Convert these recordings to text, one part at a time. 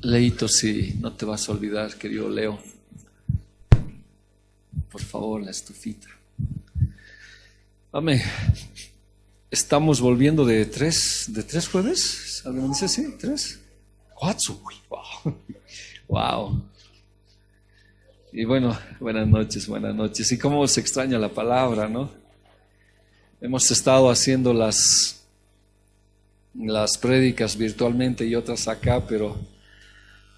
Leito, si no te vas a olvidar, querido Leo, por favor, la estufita. Amén. Estamos volviendo de tres jueves. ¿Alguien dice así? ¿Tres? ¿Cuatro? Wow. Wow. Y bueno, buenas noches. Y cómo se extraña la palabra, ¿no? Hemos estado haciendo las prédicas virtualmente y otras acá, pero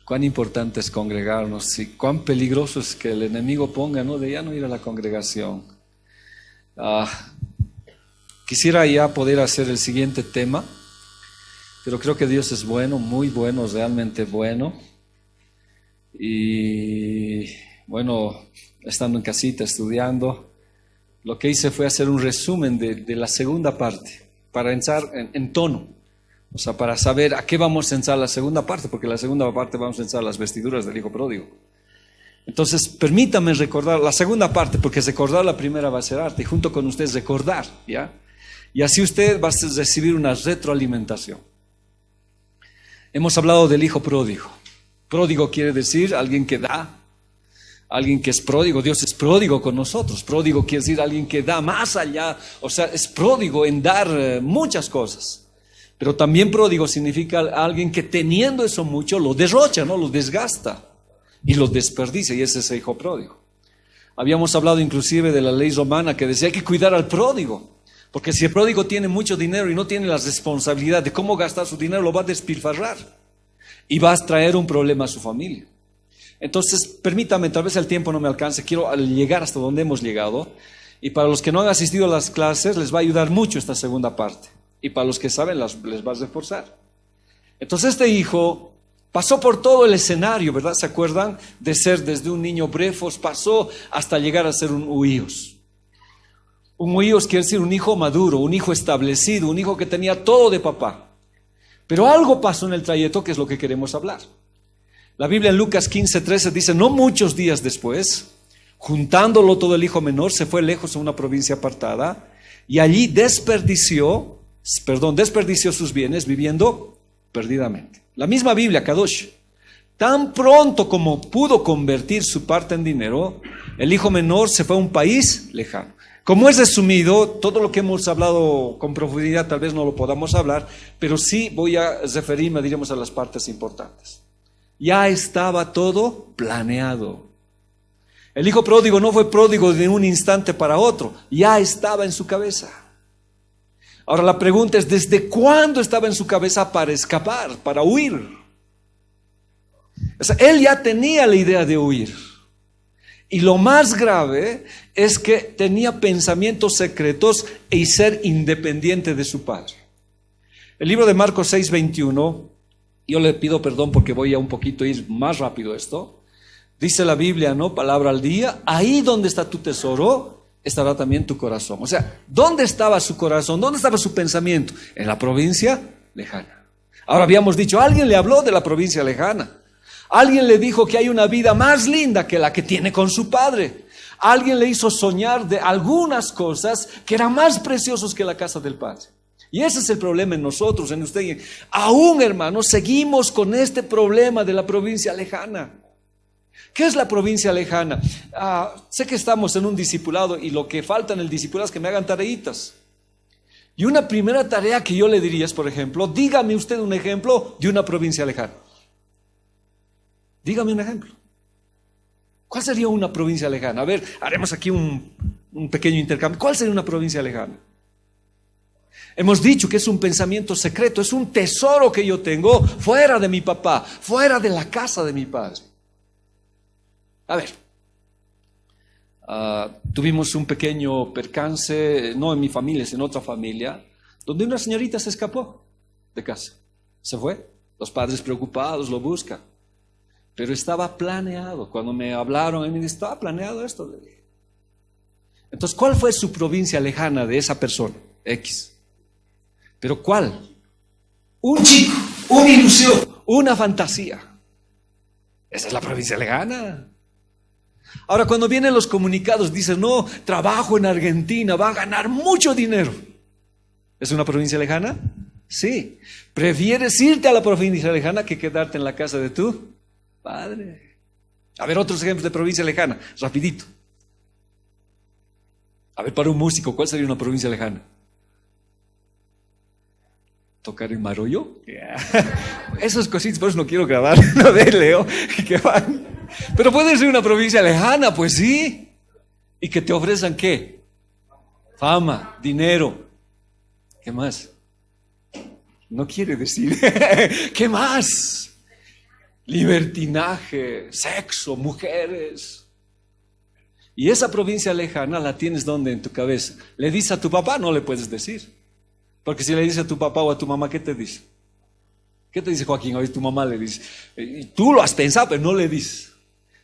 cuán importante es congregarnos y cuán peligroso es que el enemigo ponga, ¿no?, de ya no ir a la congregación. Quisiera ya poder hacer el siguiente tema, pero creo que Dios es bueno, muy bueno, realmente bueno. Y bueno, estando en casita estudiando, lo que hice fue hacer un resumen de la segunda parte, para entrar en tono. O sea, para saber a qué vamos a entrar la segunda parte, porque la segunda parte vamos a entrar las vestiduras del hijo pródigo. Entonces, permítame recordar la segunda parte, porque recordar la primera va a ser arte, y junto con ustedes recordar, ¿ya? Y así usted va a recibir una retroalimentación. Hemos hablado del hijo pródigo. Pródigo quiere decir alguien que da, alguien que es pródigo. Dios es pródigo con nosotros. Pródigo quiere decir alguien que da más allá, o sea, es pródigo en dar muchas cosas. Pero también pródigo significa alguien que teniendo eso mucho lo derrocha, ¿no? Lo desgasta y lo desperdicia, y ese es el hijo pródigo. Habíamos hablado inclusive de la ley romana que decía hay que cuidar al pródigo, porque si el pródigo tiene mucho dinero y no tiene la responsabilidad de cómo gastar su dinero, lo va a despilfarrar y va a traer un problema a su familia. Entonces, permítame, tal vez el tiempo no me alcance, quiero llegar hasta donde hemos llegado, y para los que no han asistido a las clases les va a ayudar mucho esta segunda parte. Y para los que saben, les va a reforzar. Entonces este hijo pasó por todo el escenario, ¿verdad? ¿Se acuerdan? De ser desde un niño brefos, pasó hasta llegar a ser un huíos. Un huíos quiere decir un hijo maduro, un hijo establecido, un hijo que tenía todo de papá. Pero algo pasó en el trayecto que es lo que queremos hablar. La Biblia en Lucas 15:13 dice, no muchos días después, juntándolo todo el hijo menor, se fue lejos a una provincia apartada y allí desperdició sus bienes viviendo perdidamente. La misma Biblia, Kadosh, tan pronto como pudo convertir su parte en dinero, el hijo menor se fue a un país lejano. Como es resumido, todo lo que hemos hablado con profundidad tal vez no lo podamos hablar, pero sí voy a referirme, diríamos, a las partes importantes. Ya estaba todo planeado. El hijo pródigo no fue pródigo de un instante para otro, ya estaba en su cabeza. Ahora la pregunta es, ¿desde cuándo estaba en su cabeza para escapar, para huir? O sea, él ya tenía la idea de huir. Y lo más grave es que tenía pensamientos secretos y ser independiente de su padre. El libro de Marcos 6:21, yo le pido perdón porque voy a un poquito ir más rápido esto. Dice la Biblia, ¿no? Palabra al día, ahí donde está tu tesoro, estará también tu corazón. O sea, ¿dónde estaba su corazón? ¿Dónde estaba su pensamiento? En la provincia lejana. Ahora habíamos dicho, alguien le habló de la provincia lejana. Alguien le dijo que hay una vida más linda que la que tiene con su padre. Alguien le hizo soñar de algunas cosas que eran más preciosas que la casa del padre. Y ese es el problema en nosotros, en usted. Aún, hermanos, seguimos con este problema de la provincia lejana. ¿Qué es la provincia lejana? Sé que estamos en un discipulado y lo que falta en el discipulado es que me hagan tareitas. Y una primera tarea que yo le diría es, por ejemplo, dígame usted un ejemplo de una provincia lejana. Dígame un ejemplo. ¿Cuál sería una provincia lejana? A ver, haremos aquí un pequeño intercambio. ¿Cuál sería una provincia lejana? Hemos dicho que es un pensamiento secreto, es un tesoro que yo tengo fuera de mi papá, fuera de la casa de mi padre. A ver, tuvimos un pequeño percance, no en mi familia, sino en otra familia, donde una señorita se escapó de casa, se fue, los padres preocupados lo buscan, pero estaba planeado. Cuando me hablaron, me dijeron, estaba planeado esto. Entonces, ¿cuál fue su provincia lejana de esa persona? X. ¿Pero cuál? Un chico, una ilusión, una fantasía. Esa es la provincia lejana. Ahora, cuando vienen los comunicados, dicen, no, trabajo en Argentina, va a ganar mucho dinero. ¿Es una provincia lejana? Sí. Prefieres irte a la provincia lejana que quedarte en la casa de tu padre. A ver, otros ejemplos de provincia lejana, rapidito. A ver, para un músico, ¿cuál sería una provincia lejana? ¿Tocar en Maroyo? Yeah. Esos cositas, por eso no quiero grabar. No ve, Leo, que van. Pero puede ser una provincia lejana, pues sí. ¿Y que te ofrezcan qué? Fama, dinero. ¿Qué más? No quiere decir. ¿Qué más? Libertinaje, sexo, mujeres. Y esa provincia lejana la tienes donde en tu cabeza. ¿Le dices a tu papá? No le puedes decir. Porque si le dices a tu papá o a tu mamá, ¿qué te dice? ¿Qué te dice Joaquín? Hoy tu mamá le dice. Y tú lo has pensado, pero no le dices.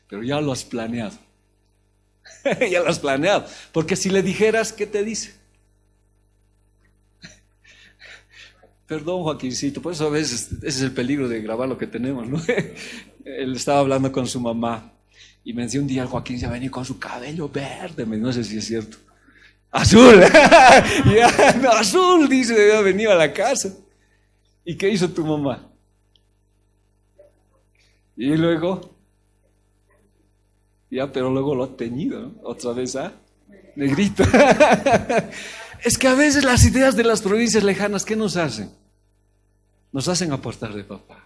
Pero ya lo has planeado. Ya lo has planeado. Porque si le dijeras, ¿qué te dice? Perdón, Joaquincito, por eso a veces ese es el peligro de grabar lo que tenemos, ¿no? Él estaba hablando con su mamá y me decía un día, Joaquín se venía con su cabello verde, no sé si es cierto. ¡Azul! Ya, no, azul, dice, había venido a la casa. ¿Y qué hizo tu mamá? Y luego, ya, pero luego lo ha teñido, ¿no? Otra vez, negrito. Es que a veces las ideas de las provincias lejanas, ¿qué nos hacen? Nos hacen aportar de papá.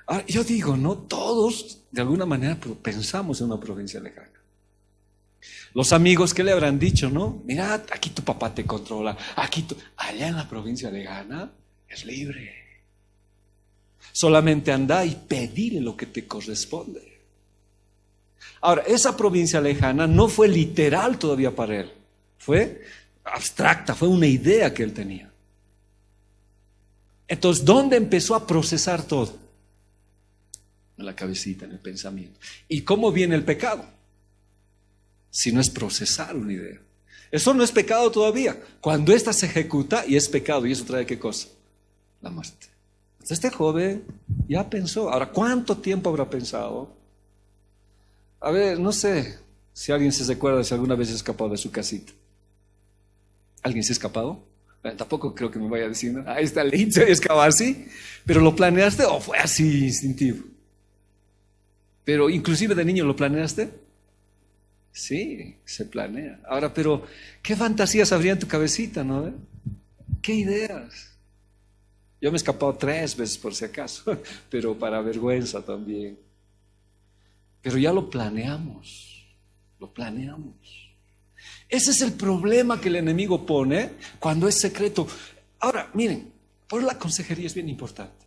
Ahora, yo digo, no todos, de alguna manera, pensamos en una provincia lejana. Los amigos, ¿qué le habrán dicho, no? Mira, aquí tu papá te controla, allá en la provincia lejana es libre. Solamente anda y pedile lo que te corresponde. Ahora, esa provincia lejana no fue literal todavía para él. Fue abstracta, fue una idea que él tenía. Entonces, ¿dónde empezó a procesar todo? En la cabecita, en el pensamiento. ¿Y cómo viene el pecado? Si no es procesar una idea. Eso no es pecado todavía. Cuando ésta se ejecuta y es pecado, ¿y eso trae qué cosa? La muerte. Entonces, este joven ya pensó. Ahora, ¿cuánto tiempo habrá pensado? A ver, no sé si alguien se recuerda si alguna vez se ha escapado de su casita. ¿Alguien se ha escapado? Tampoco creo que me vaya a decir, ¿no? Ahí está lindo, se escapó así. ¿Pero lo planeaste o fue así instintivo? Pero inclusive de niño lo planeaste. Sí, se planea. Ahora, pero ¿qué fantasías habría en tu cabecita, no? ¿Qué ideas? Yo me he escapado 3 veces por si acaso, pero para vergüenza también. Pero ya lo planeamos, lo planeamos. Ese es el problema que el enemigo pone cuando es secreto. Ahora, miren, por la consejería es bien importante.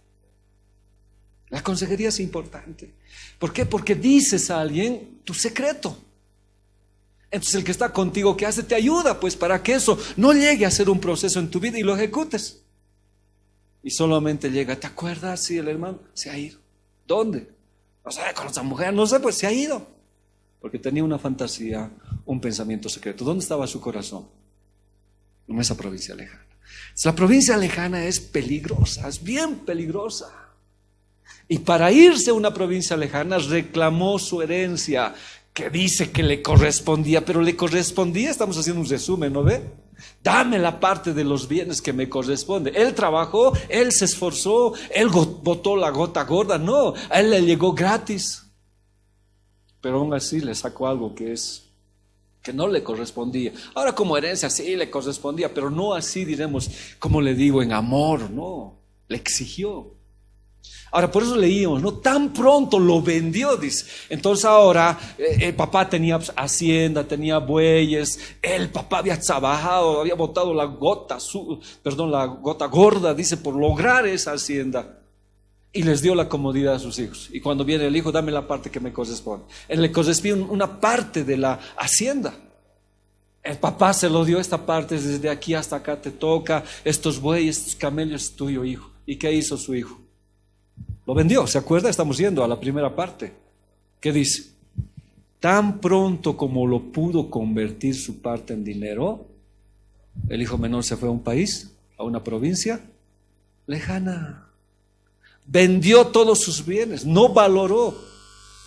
La consejería es importante. ¿Por qué? Porque dices a alguien tu secreto. Entonces el que está contigo, ¿qué hace? Te ayuda, pues, para que eso no llegue a ser un proceso en tu vida y lo ejecutes. Y solamente llega, ¿te acuerdas? Sí, el hermano se ha ido. ¿Dónde? No sé, con esa mujer, no sé, pues se ha ido. Porque tenía una fantasía, un pensamiento secreto. ¿Dónde estaba su corazón? En esa provincia lejana. La provincia lejana es peligrosa, es bien peligrosa. Y para irse a una provincia lejana reclamó su herencia, que dice que le correspondía, pero le correspondía, estamos haciendo un resumen, ¿no ve? Dame la parte de los bienes que me corresponde. Él trabajó, él se esforzó, él botó la gota gorda, no, a él le llegó gratis. Pero aún así le sacó algo que no le correspondía. Ahora como herencia sí le correspondía, pero no así, diremos, como le digo, en amor, no, le exigió. Ahora por eso leíamos, no, tan pronto lo vendió, dice. Entonces ahora el papá tenía hacienda, tenía bueyes, el papá había trabajado, había botado la gota gorda, dice, por lograr esa hacienda. Y les dio la comodidad a sus hijos. Y cuando viene el hijo, dame la parte que me corresponde. Él le corresponde una parte de la hacienda. El papá se lo dio esta parte, desde aquí hasta acá te toca, estos bueyes, estos camellos, es tuyo, hijo. ¿Y qué hizo su hijo? Lo vendió, ¿se acuerda? Estamos yendo a la primera parte. ¿Qué dice? Tan pronto como lo pudo convertir su parte en dinero, el hijo menor se fue a un país, a una provincia lejana. Vendió todos sus bienes, no valoró.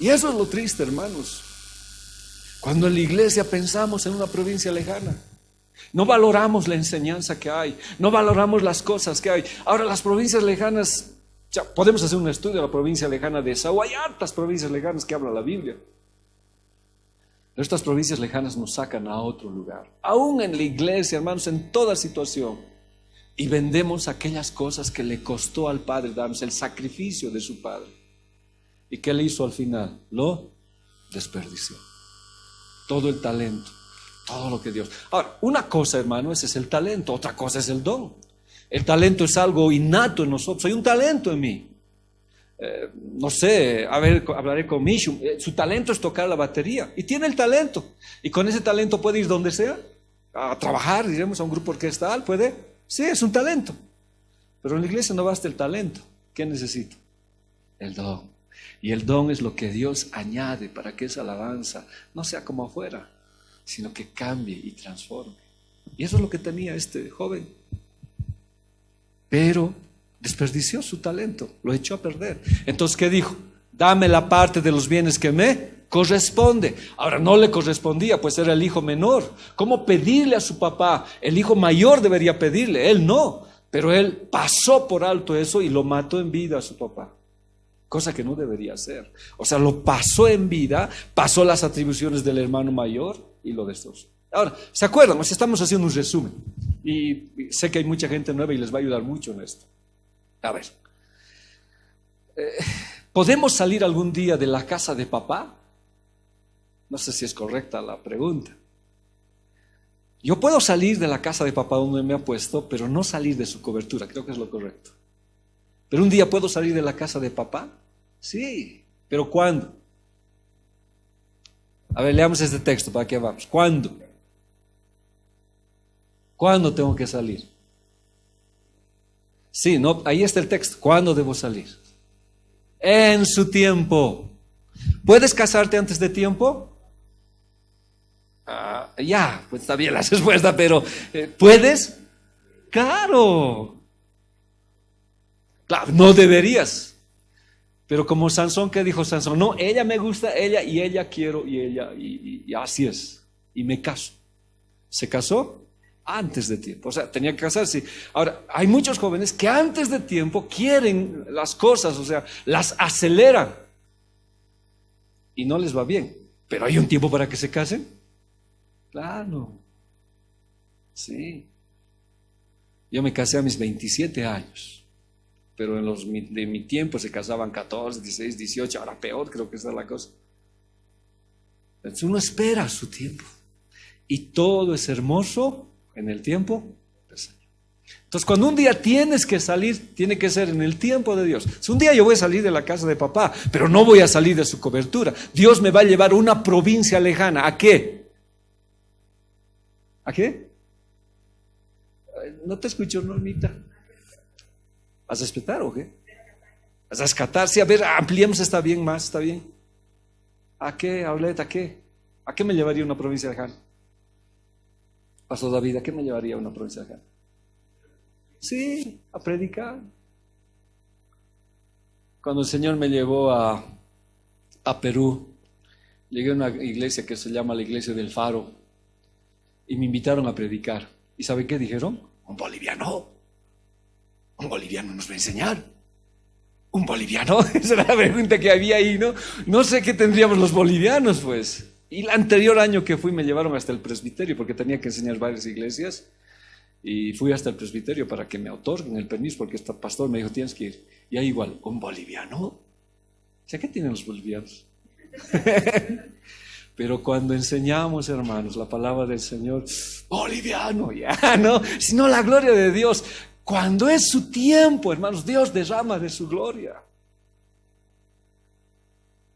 Y eso es lo triste, hermanos. Cuando en la iglesia pensamos en una provincia lejana, No valoramos la enseñanza que hay, no valoramos las cosas que hay. Ahora las provincias lejanas, ya podemos hacer un estudio de la provincia lejana de Esaú. Hay hartas provincias lejanas que habla la Biblia. Pero estas provincias lejanas nos sacan a otro lugar. Aún en la iglesia, hermanos, en toda situación. Y vendemos aquellas cosas que le costó al Padre darnos, el sacrificio de su Padre. ¿Y qué le hizo al final? Lo desperdició. Todo el talento, todo lo que Dios. Ahora, una cosa, hermano, ese es el talento, otra cosa es el don. El talento es algo innato en nosotros. Hay un talento en mí. No sé, hablaré con Mishu. Su talento es tocar la batería y tiene el talento. Y con ese talento puede ir donde sea, a trabajar, diremos, a un grupo orquestal, puede. Sí, es un talento. Pero en la iglesia no basta el talento. ¿Qué necesito? El don. Y el don es lo que Dios añade para que esa alabanza no sea como afuera, sino que cambie y transforme. Y eso es lo que tenía este joven. Pero desperdició su talento, lo echó a perder. Entonces, ¿qué dijo? Dame la parte de los bienes que me corresponde. Ahora, no le correspondía, pues era el hijo menor. ¿Cómo pedirle a su papá? El hijo mayor debería pedirle, él no. Pero él pasó por alto eso y lo mató en vida a su papá. Cosa que no debería hacer. O sea, lo pasó en vida, pasó las atribuciones del hermano mayor y lo destrozó. Ahora, ¿se acuerdan? O sea, estamos haciendo un resumen. Y sé que hay mucha gente nueva y les va a ayudar mucho en esto. A ver, ¿podemos salir algún día de la casa de papá? No sé si es correcta la pregunta. Yo puedo salir de la casa de papá donde me ha puesto, pero no salir de su cobertura, creo que es lo correcto. ¿Pero un día puedo salir de la casa de papá? Sí, pero ¿cuándo? A ver, leamos este texto para que vamos. ¿Cuándo? ¿Cuándo tengo que salir? Sí, no, ahí está el texto. ¿Cuándo debo salir? En su tiempo. ¿Puedes casarte antes de tiempo? Ya, pues está bien la respuesta, pero ¿puedes? Claro. Claro, no deberías. Pero como Sansón, ¿qué dijo Sansón? No, ella me gusta, ella y ella quiero y ella y así es. Y me caso. ¿Se casó? Antes de tiempo, o sea, tenía que casarse. Ahora, hay muchos jóvenes que antes de tiempo quieren las cosas, o sea, las aceleran y no les va bien. Pero hay un tiempo para que se casen. Claro, sí. Yo me casé a mis 27 años, pero de mi tiempo se casaban 14, 16, 18, ahora peor creo que está la cosa. Entonces uno espera su tiempo y todo es hermoso en el tiempo del Señor. Entonces, cuando un día tienes que salir, tiene que ser en el tiempo de Dios. Si un día yo voy a salir de la casa de papá, pero no voy a salir de su cobertura, Dios me va a llevar a una provincia lejana. ¿A qué? ¿A qué? No te escucho, Normita. ¿Vas a respetar o qué? ¿Vas a rescatar? Sí, a ver, ampliemos, está bien más, está bien. ¿A qué, Auleta? ¿A qué? ¿A qué me llevaría una provincia lejana? Pastor David, ¿a qué me llevaría a una provincia lejana? Sí, a predicar. Cuando el Señor me llevó a Perú, llegué a una iglesia que se llama la Iglesia del Faro y me invitaron a predicar. ¿Y sabe qué dijeron? Un boliviano nos va a enseñar. ¿Un boliviano? Esa era la pregunta que había ahí, ¿no? No sé qué tendríamos los bolivianos, pues. Y el anterior año que fui me llevaron hasta el presbiterio porque tenía que enseñar varias iglesias y fui hasta el presbiterio para que me otorguen el permiso porque este pastor me dijo tienes que ir. Y ahí igual, ¿un boliviano? O sea, ¿qué tienen los bolivianos? Pero cuando enseñamos, hermanos, la palabra del Señor, boliviano, ya, ¿no? Sino la gloria de Dios. Cuando es su tiempo, hermanos, Dios derrama de su gloria.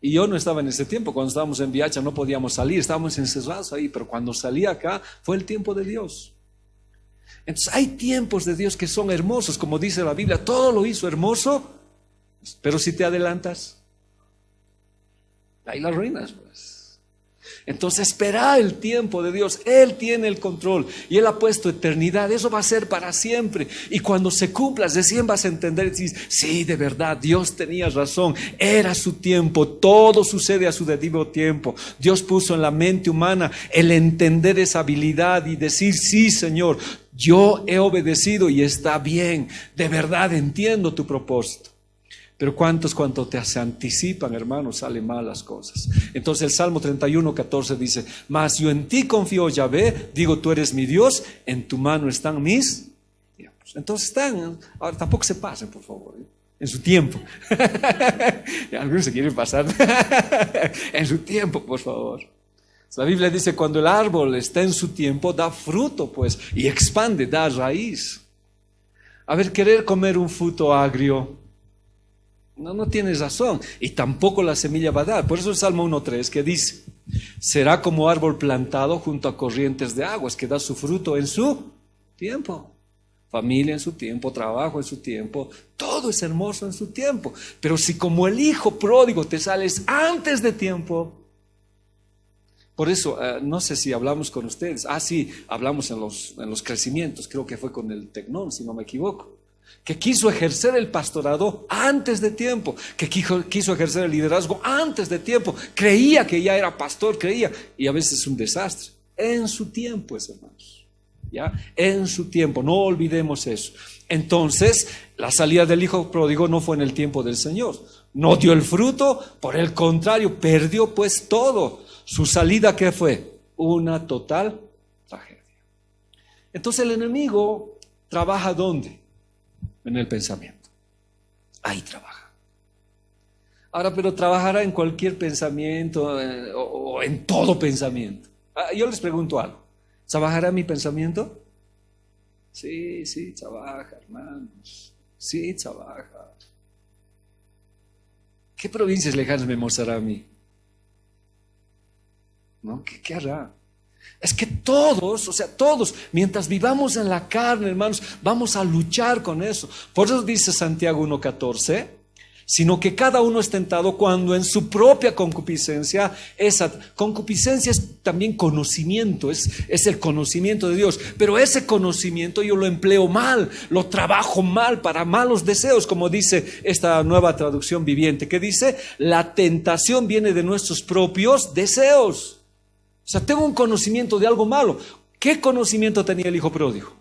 Y yo no estaba en ese tiempo, cuando estábamos en Viacha no podíamos salir, estábamos encerrados ahí, pero cuando salí acá fue el tiempo de Dios. Entonces hay tiempos de Dios que son hermosos, como dice la Biblia, todo lo hizo hermoso, pero si te adelantas, ahí las ruinas, pues. Entonces espera el tiempo de Dios. Él tiene el control y Él ha puesto eternidad. Eso va a ser para siempre. Y cuando se cumpla, recién vas a entender y dices, sí, de verdad, Dios tenía razón. Era su tiempo. Todo sucede a su debido tiempo. Dios puso en la mente humana el entender esa habilidad y decir, sí, Señor, yo he obedecido y está bien. De verdad entiendo tu propósito. Pero cuando se anticipan, hermanos, salen mal las cosas. Entonces el Salmo 31:14 dice, mas yo en ti confío, Yahvé, digo, tú eres mi Dios, en tu mano están mis tiempos. Entonces están, ahora tampoco se pasen, por favor, en su tiempo. Algunos se quieren pasar. En su tiempo, por favor. La Biblia dice, cuando el árbol está en su tiempo, da fruto, pues, y expande, da raíz. A ver, querer comer un fruto agrio, no tienes razón, y tampoco la semilla va a dar. Por eso el Salmo 1:3 que dice, será como árbol plantado junto a corrientes de aguas, que da su fruto en su tiempo. Familia en su tiempo, trabajo en su tiempo, todo es hermoso en su tiempo. Pero si como el hijo pródigo te sales antes de tiempo, por eso, no sé si hablamos con ustedes, sí, hablamos en los crecimientos, creo que fue con el Tecnón, si no me equivoco, que quiso ejercer el pastorado antes de tiempo, que quiso ejercer el liderazgo antes de tiempo, creía que ya era pastor, y a veces es un desastre. En su tiempo, hermanos, ¿ya? En su tiempo, no olvidemos eso. Entonces, la salida del hijo pródigo no fue en el tiempo del Señor, no dio el fruto, por el contrario, perdió pues todo. Su salida, ¿qué fue? Una total tragedia. Entonces el enemigo trabaja ¿dónde? En el pensamiento. Ahí trabaja. Ahora, pero trabajará en cualquier pensamiento o en todo pensamiento. Yo les pregunto algo. ¿Trabajará mi pensamiento? Sí, trabaja, hermanos. Sí, trabaja. ¿Qué provincias lejanas me mostrará a mí? ¿No? ¿Qué hará? Es que todos, mientras vivamos en la carne, hermanos, vamos a luchar con eso. Por eso dice Santiago 1:14, sino que cada uno es tentado cuando en su propia concupiscencia, esa concupiscencia es también conocimiento, es el conocimiento de Dios, pero ese conocimiento yo lo empleo mal, lo trabajo mal para malos deseos, como dice esta nueva traducción viviente, que dice, la tentación viene de nuestros propios deseos. O sea, tengo un conocimiento de algo malo. ¿Qué conocimiento tenía el hijo pródigo?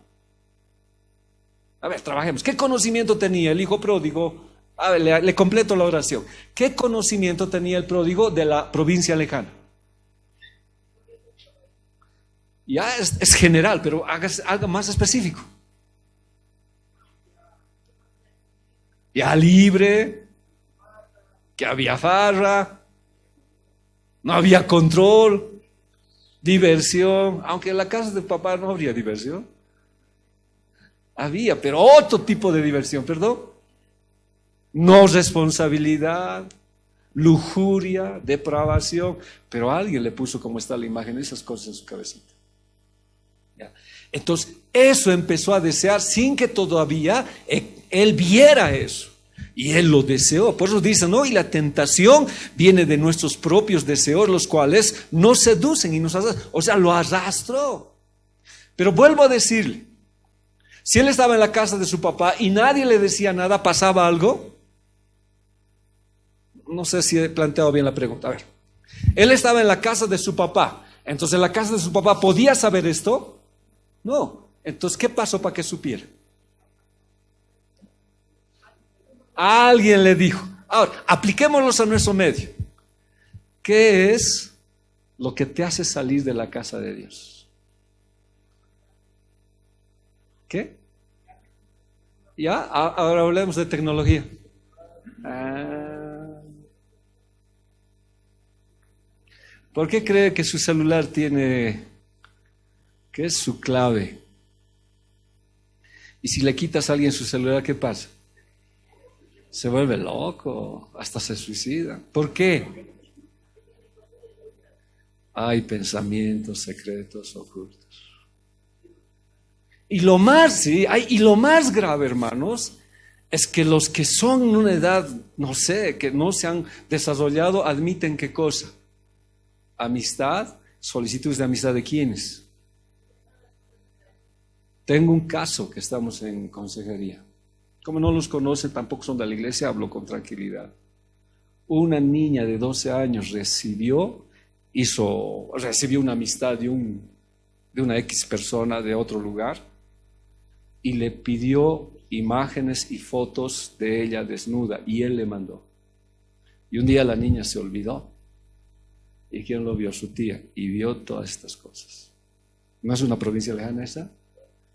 A ver, trabajemos. ¿Qué conocimiento tenía el hijo pródigo? A ver, le completo la oración. ¿Qué conocimiento tenía el pródigo de la provincia lejana? Ya es general, pero haga más específico. Ya libre, que había farra, no había control. Diversión, aunque en la casa de papá no habría diversión. Había, pero otro tipo de diversión, perdón. No responsabilidad, lujuria, depravación. Pero alguien le puso, como está la imagen, esas cosas en su cabecita. ¿Ya? Entonces, eso empezó a desear sin que todavía él viera eso. Y él lo deseó, por eso dice, ¿no? Y la tentación viene de nuestros propios deseos, los cuales nos seducen y nos arrastran. O sea, lo arrastró. Pero vuelvo a decirle, si él estaba en la casa de su papá y nadie le decía nada, ¿pasaba algo? No sé si he planteado bien la pregunta. A ver, él estaba en la casa de su papá, entonces en la casa de su papá, ¿podía saber esto? No. Entonces, ¿qué pasó para que supiera? Alguien le dijo. Ahora, apliquémoslos a nuestro medio. ¿Qué es lo que te hace salir de la casa de Dios? ¿Qué? ¿Ya? Ahora hablemos de tecnología. ¿Por qué cree que su celular tiene, qué es su clave? Y si le quitas a alguien su celular, ¿qué pasa? Se vuelve loco, hasta se suicida. ¿Por qué? Hay pensamientos secretos ocultos. Y lo más grave, hermanos, es que los que son en una edad, no sé, que no se han desarrollado, admiten ¿qué cosa? amistad, solicitudes de amistad de quiénes. Tengo un caso que estamos en consejería. Como no los conocen, tampoco son de la iglesia, hablo con tranquilidad. Una niña de 12 años recibió una amistad de una X persona de otro lugar y le pidió imágenes y fotos de ella desnuda y él le mandó. Y un día la niña se olvidó. ¿Y quién lo vio? Su tía. Y vio todas estas cosas. ¿No es una provincia lejana esa?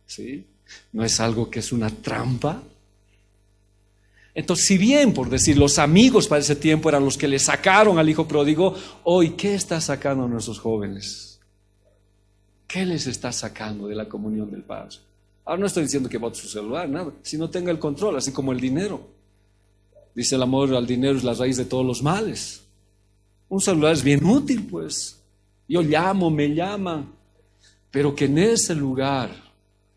¿Sí? ¿No es algo que es una trampa? Entonces, si bien, por decir, los amigos para ese tiempo eran los que le sacaron al hijo pródigo, hoy, ¿qué está sacando a nuestros jóvenes? ¿Qué les está sacando de la comunión del Padre? Ahora no estoy diciendo que bote su celular, nada, sino tenga el control, así como el dinero. Dice el amor al dinero es la raíz de todos los males. Un celular es bien útil, pues. Yo llamo, me llaman, pero que en ese lugar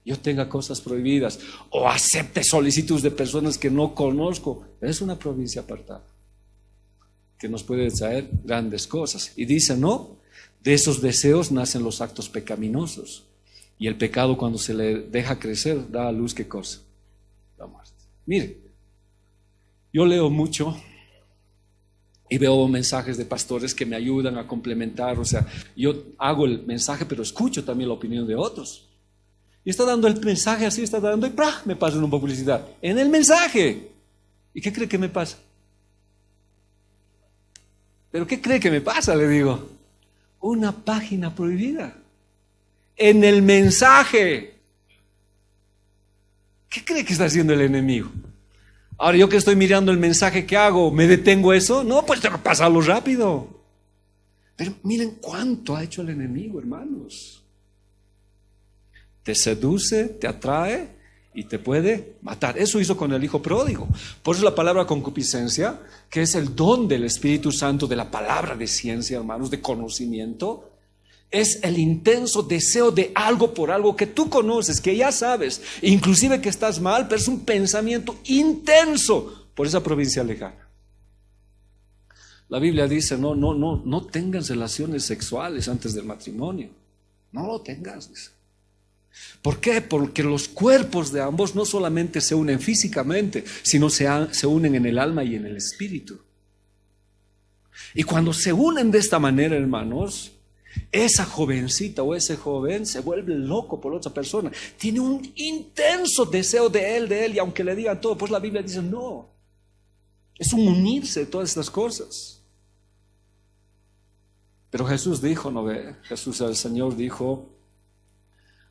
yo tenga cosas prohibidas o acepte solicitudes de personas que no conozco, es una provincia apartada que nos puede traer grandes cosas. Y dice, no, de esos deseos nacen los actos pecaminosos. Y el pecado, cuando se le deja crecer, da a luz, ¿qué cosa? La muerte. Mire, yo leo mucho y veo mensajes de pastores que me ayudan a complementar. O sea, yo hago el mensaje, pero escucho también la opinión de otros. Y está dando el mensaje así, está dando y ¡prá! Me pasa una publicidad en el mensaje. ¿Y qué cree que me pasa? ¿Pero qué cree que me pasa? Le digo, una página prohibida en el mensaje. ¿Qué cree que está haciendo el enemigo? Ahora yo que estoy mirando el mensaje, ¿qué hago? ¿Me detengo eso? No, pues tengo que pasarlo rápido. Pero miren cuánto ha hecho el enemigo, hermanos. Te seduce, te atrae y te puede matar. Eso hizo con el hijo pródigo. Por eso la palabra concupiscencia, que es el don del Espíritu Santo, de la palabra de ciencia, hermanos, de conocimiento, es el intenso deseo de algo por algo que tú conoces, que ya sabes, inclusive que estás mal, pero es un pensamiento intenso por esa provincia lejana. La Biblia dice, no tengas relaciones sexuales antes del matrimonio. No lo tengas, dice. ¿Por qué? Porque los cuerpos de ambos no solamente se unen físicamente, sino se unen en el alma y en el espíritu. Y cuando se unen de esta manera, hermanos, esa jovencita o ese joven se vuelve loco por otra persona. Tiene un intenso deseo de él, y aunque le digan todo, pues la Biblia dice no. Es un unirse de todas estas cosas. Pero Jesús dijo, ¿no ve? Jesús, el Señor, dijo,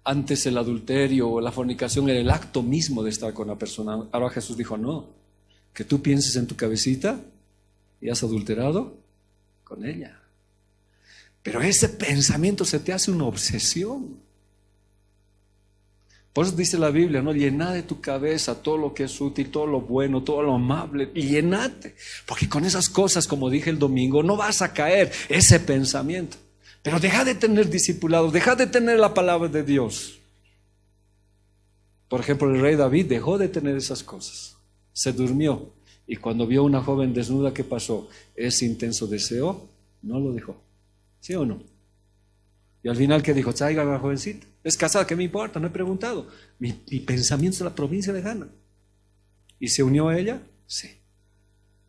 antes el adulterio o la fornicación era el acto mismo de estar con la persona. Ahora Jesús dijo, no, que tú pienses en tu cabecita y has adulterado con ella. Pero ese pensamiento se te hace una obsesión. Por eso dice la Biblia, ¿no? Llena de tu cabeza todo lo que es útil, todo lo bueno, todo lo amable, y llenate. Porque con esas cosas, como dije el domingo, no vas a caer ese pensamiento. Pero deja de tener discipulados, deja de tener la palabra de Dios. Por ejemplo, el rey David dejó de tener esas cosas. Se durmió. Y cuando vio a una joven desnuda, ¿qué pasó? Ese intenso deseo no lo dejó. ¿Sí o no? Y al final, ¿qué dijo? Traigan a la jovencita. Es casada, ¿qué me importa? No he preguntado. Mi pensamiento es la provincia lejana. ¿Y se unió a ella? Sí.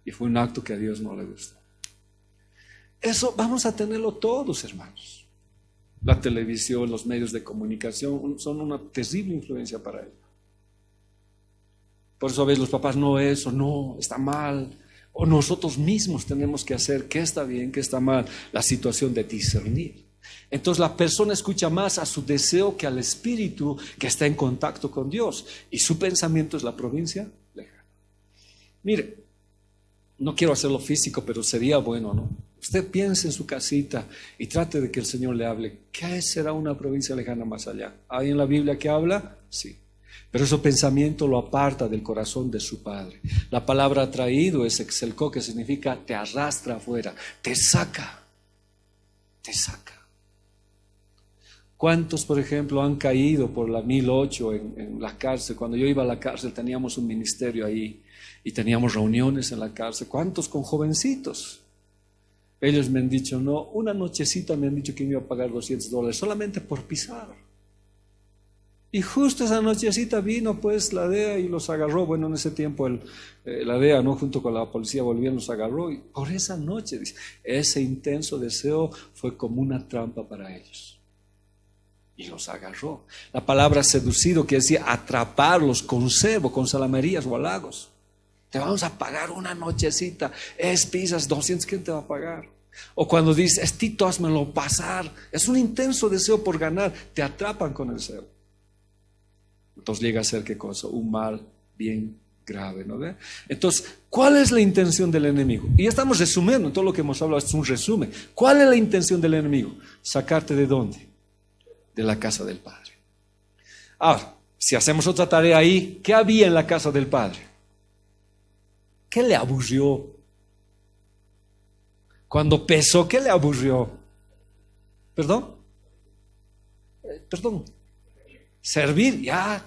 Y fue un acto que a Dios no le gustó. Eso vamos a tenerlo todos, hermanos. La televisión, los medios de comunicación son una terrible influencia para él. Por eso a veces los papás, no, eso, no, está mal. O nosotros mismos tenemos que hacer qué está bien, qué está mal. La situación de discernir. Entonces la persona escucha más a su deseo que al espíritu que está en contacto con Dios. Y su pensamiento es la provincia lejana. Mire, no quiero hacerlo físico, pero sería bueno, ¿no? Usted piense en su casita y trate de que el Señor le hable. ¿Qué será una provincia lejana más allá? ¿Hay en la Biblia que habla? Sí. Pero ese pensamiento lo aparta del corazón de su Padre. La palabra traído es exelco, que significa te arrastra afuera, te saca. Te saca. ¿Cuántos, por ejemplo, han caído por la 1008 en la cárcel? Cuando yo iba a la cárcel teníamos un ministerio ahí y teníamos reuniones en la cárcel. ¿Cuántos con jovencitos? Ellos me han dicho, no, una nochecita me han dicho que me iba a pagar $200 solamente por pisar. Y justo esa nochecita vino pues la DEA y los agarró. Bueno, en ese tiempo la DEA, ¿no?, junto con la policía boliviana los agarró. Y por esa noche, dice, ese intenso deseo fue como una trampa para ellos. Y los agarró. La palabra seducido quiere decir atraparlos con cebo, con salamerías o halagos. Te vamos a pagar una nochecita. Pisas 200, ¿quién te va a pagar? O cuando dices, Tito, házmelo pasar. Es un intenso deseo por ganar. Te atrapan con el cebo. Entonces llega a ser, ¿qué cosa? Un mal bien grave, ¿no ve? Entonces, ¿cuál es la intención del enemigo? Y estamos resumiendo, todo lo que hemos hablado es un resumen. ¿Cuál es la intención del enemigo? ¿Sacarte de dónde? De la casa del Padre. Ahora, si hacemos otra tarea ahí, ¿qué había en la casa del Padre? ¿Qué le aburrió? Cuando pesó, ¿qué le aburrió? ¿Perdón? Perdón. Servir, ya.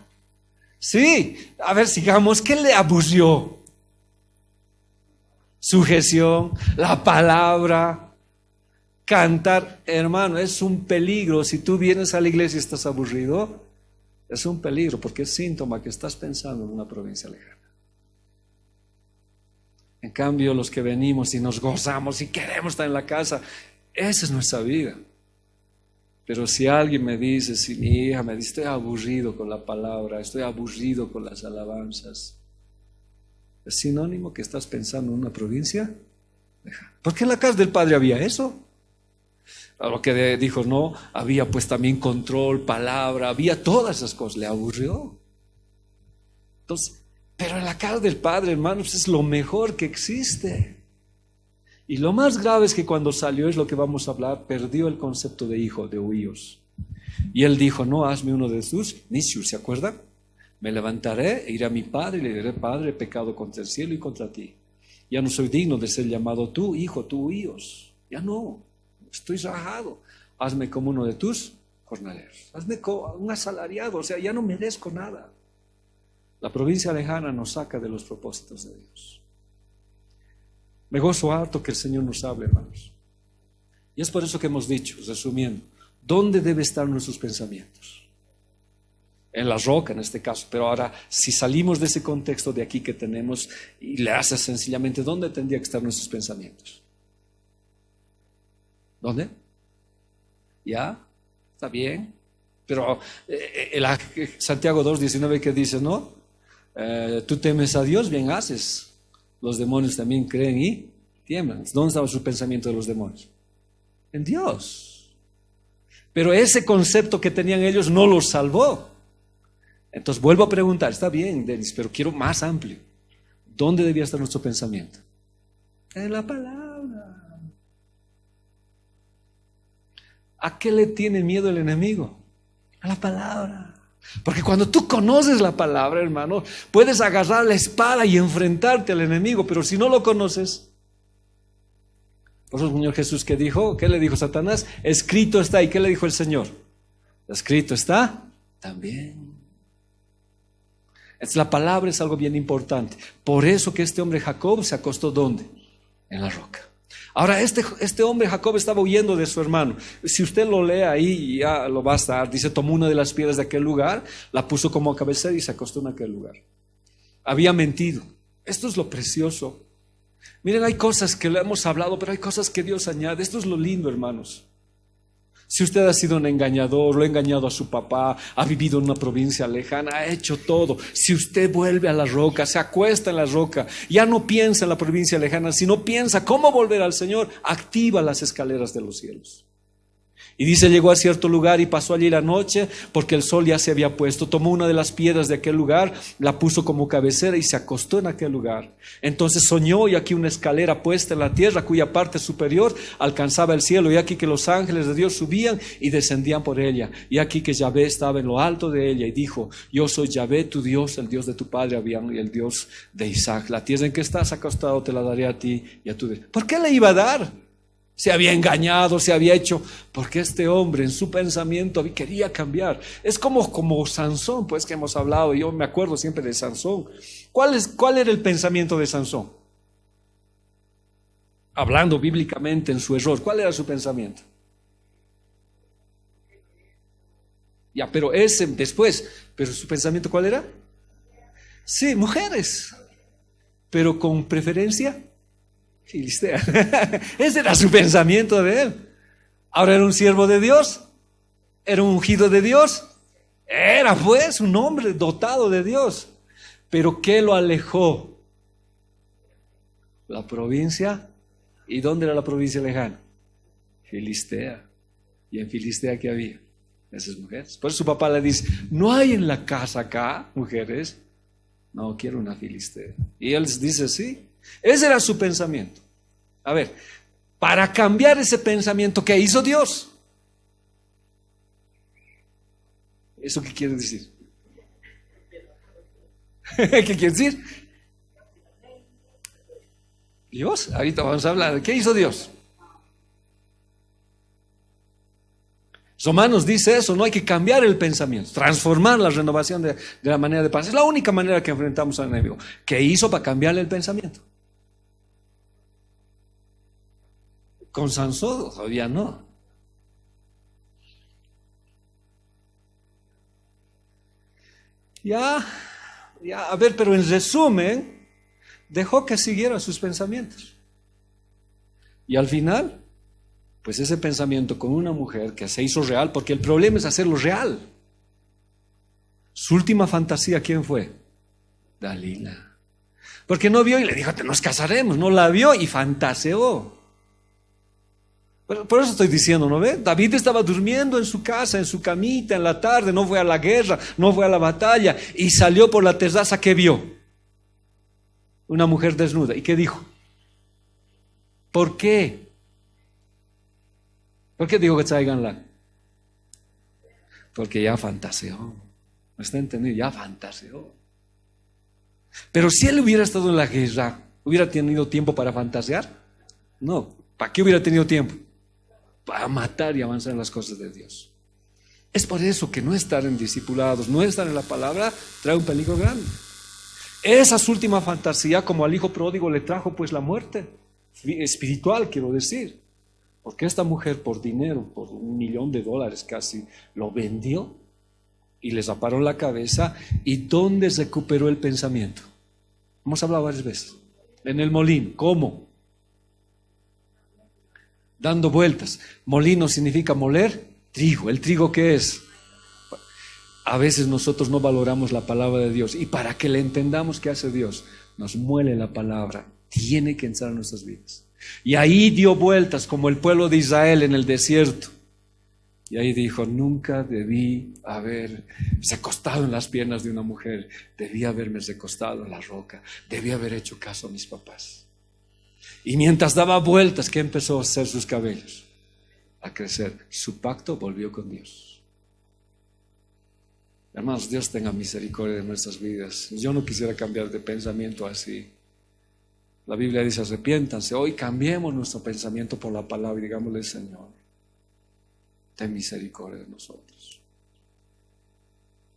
Sí, a ver, sigamos. ¿Qué le aburrió? Sujeción, la palabra, cantar. Hermano, es un peligro. Si tú vienes a la iglesia y estás aburrido, es un peligro porque es síntoma que estás pensando en una provincia lejana. En cambio, los que venimos y nos gozamos y queremos estar en la casa, esa es nuestra vida. Pero si alguien me dice, si mi hija me dice, estoy aburrido con la palabra, estoy aburrido con las alabanzas, es sinónimo que estás pensando en una provincia lejana. Porque en la casa del Padre había eso. A lo que dijo, no, había pues también control, palabra, había todas esas cosas, le aburrió. Entonces, pero en la casa del Padre, hermanos, es lo mejor que existe. Y lo más grave es que cuando salió, es lo que vamos a hablar, perdió el concepto de hijo, de huíos. Y él dijo, no, hazme uno de tus nicios, ¿se acuerdan? Me levantaré, e iré a mi padre y le diré, Padre, he pecado contra el cielo y contra ti. Ya no soy digno de ser llamado tú, hijo, tú huíos. Ya no, estoy rajado. Hazme como uno de tus jornaleros. Hazme como un asalariado, o sea, ya no merezco nada. La provincia lejana nos saca de los propósitos de Dios. Me gozo harto que el Señor nos hable, hermanos. Y es por eso que hemos dicho, resumiendo, ¿dónde deben estar nuestros pensamientos? En la roca, en este caso. Pero ahora, si salimos de ese contexto de aquí que tenemos y le haces sencillamente, ¿dónde tendría que estar nuestros pensamientos? ¿Dónde? ¿Ya? ¿Está bien? Pero Santiago 2:19 que dice, ¿no? Tú temes a Dios, bien haces. Los demonios también creen y tiemblan. ¿Dónde estaba su pensamiento de los demonios? En Dios. Pero ese concepto que tenían ellos no los salvó. Entonces vuelvo a preguntar, está bien, Denis, pero quiero más amplio. ¿Dónde debía estar nuestro pensamiento? En la palabra. ¿A qué le tiene miedo el enemigo? A la palabra. Porque cuando tú conoces la palabra, hermano, puedes agarrar la espada y enfrentarte al enemigo, pero si no lo conoces, por eso el Señor Jesús que dijo, ¿qué le dijo Satanás? Escrito está. ¿Y qué le dijo el Señor? Escrito está también. La palabra es algo bien importante. Por eso que este hombre Jacob se acostó ¿dónde? En la roca. Ahora este hombre Jacob estaba huyendo de su hermano. Si usted lo lee ahí, ya lo va a estar. Dice, tomó una de las piedras de aquel lugar, la puso como cabecera y se acostó en aquel lugar. Había mentido. Esto es lo precioso. Miren, hay cosas que le hemos hablado, pero hay cosas que Dios añade. Esto es lo lindo, hermanos. Si usted ha sido un engañador, lo ha engañado a su papá, ha vivido en una provincia lejana, ha hecho todo. Si usted vuelve a la roca, se acuesta en la roca, ya no piensa en la provincia lejana, sino piensa cómo volver al Señor, activa las escaleras de los cielos. Y dice, llegó a cierto lugar y pasó allí la noche, porque el sol ya se había puesto. Tomó una de las piedras de aquel lugar, la puso como cabecera y se acostó en aquel lugar. Entonces soñó, y aquí una escalera puesta en la tierra, cuya parte superior alcanzaba el cielo. Y aquí que los ángeles de Dios subían y descendían por ella. Y aquí que Yahvé estaba en lo alto de ella. Y dijo, yo soy Yahvé, tu Dios, el Dios de tu padre Abraham y el Dios de Isaac. La tierra en que estás acostado te la daré a ti y a tu Dios. ¿Por qué le iba a dar? Se había engañado, se había hecho, porque este hombre en su pensamiento quería cambiar. Es como Sansón, pues, que hemos hablado. Yo me acuerdo siempre de Sansón. ¿Cuál era el pensamiento de Sansón? hablando bíblicamente en su error, ¿cuál era su pensamiento? Ya, pero ese después, ¿pero su pensamiento cuál era? Sí, mujeres, pero con preferencia filistea. Ese era su pensamiento de él. Ahora era un siervo de Dios, era un ungido de Dios, era pues un hombre dotado de Dios. Pero ¿qué lo alejó? La provincia. ¿Y dónde era la provincia lejana? Filistea. ¿Y en Filistea qué había? Esas mujeres. Por eso su papá le dice, no hay en la casa acá mujeres. No, quiero una filistea. Y él dice, sí. Ese era su pensamiento. A ver, para cambiar ese pensamiento, ¿qué hizo Dios? ¿Eso qué quiere decir? ¿Qué quiere decir? Dios, ahorita vamos a hablar. ¿Qué hizo Dios? Romanos dice eso, no hay que cambiar el pensamiento, transformar la renovación de la manera de pensar. Es la única manera que enfrentamos al enemigo. ¿Qué hizo para cambiarle el pensamiento? Con Sansón todavía no. Ya, a ver, pero en resumen, dejó que siguieran sus pensamientos. Y al final, pues ese pensamiento con una mujer que se hizo real, porque el problema es hacerlo real. Su última fantasía, ¿quién fue? Dalila. Porque no vio y le dijo, nos casaremos. No la vio y fantaseó. Por eso estoy diciendo, ¿no ve? David estaba durmiendo en su casa, en su camita, en la tarde, no fue a la guerra, no fue a la batalla, y salió por la terraza. ¿Qué vio? Una mujer desnuda. ¿Y qué dijo? ¿Por qué? ¿Por qué dijo que tráiganla? Porque ya fantaseó. ¿Me está entendiendo? Ya fantaseó. Pero si él hubiera estado en la guerra, ¿hubiera tenido tiempo para fantasear? No. ¿Para qué hubiera tenido tiempo? Para matar y avanzar en las cosas de Dios. Es por eso que no estar en discipulados, no estar en la palabra, trae un peligro grande. Esa última fantasía, como al hijo pródigo le trajo pues la muerte espiritual, quiero decir. Porque esta mujer por dinero, por $1,000,000 casi, lo vendió y les raparon la cabeza. ¿Y dónde recuperó el pensamiento? Hemos hablado varias veces. En el molino. ¿Cómo? Dando vueltas. Molino significa moler trigo. ¿El trigo qué es? A veces nosotros no valoramos la palabra de Dios, y para que le entendamos qué hace Dios, nos muele la palabra. Tiene que entrar en nuestras vidas. Y ahí dio vueltas como el pueblo de Israel en el desierto. Y ahí dijo, nunca debí haber recostado en las piernas de una mujer, debí haberme recostado en la roca, debí haber hecho caso a mis papás. Y mientras daba vueltas, ¿qué empezó a hacer sus cabellos? A crecer. Su pacto volvió con Dios. Hermanos, Dios tenga misericordia de nuestras vidas. Yo no quisiera cambiar de pensamiento así. La Biblia dice, arrepiéntanse. Hoy cambiemos nuestro pensamiento por la palabra y digámosle, Señor, ten misericordia de nosotros.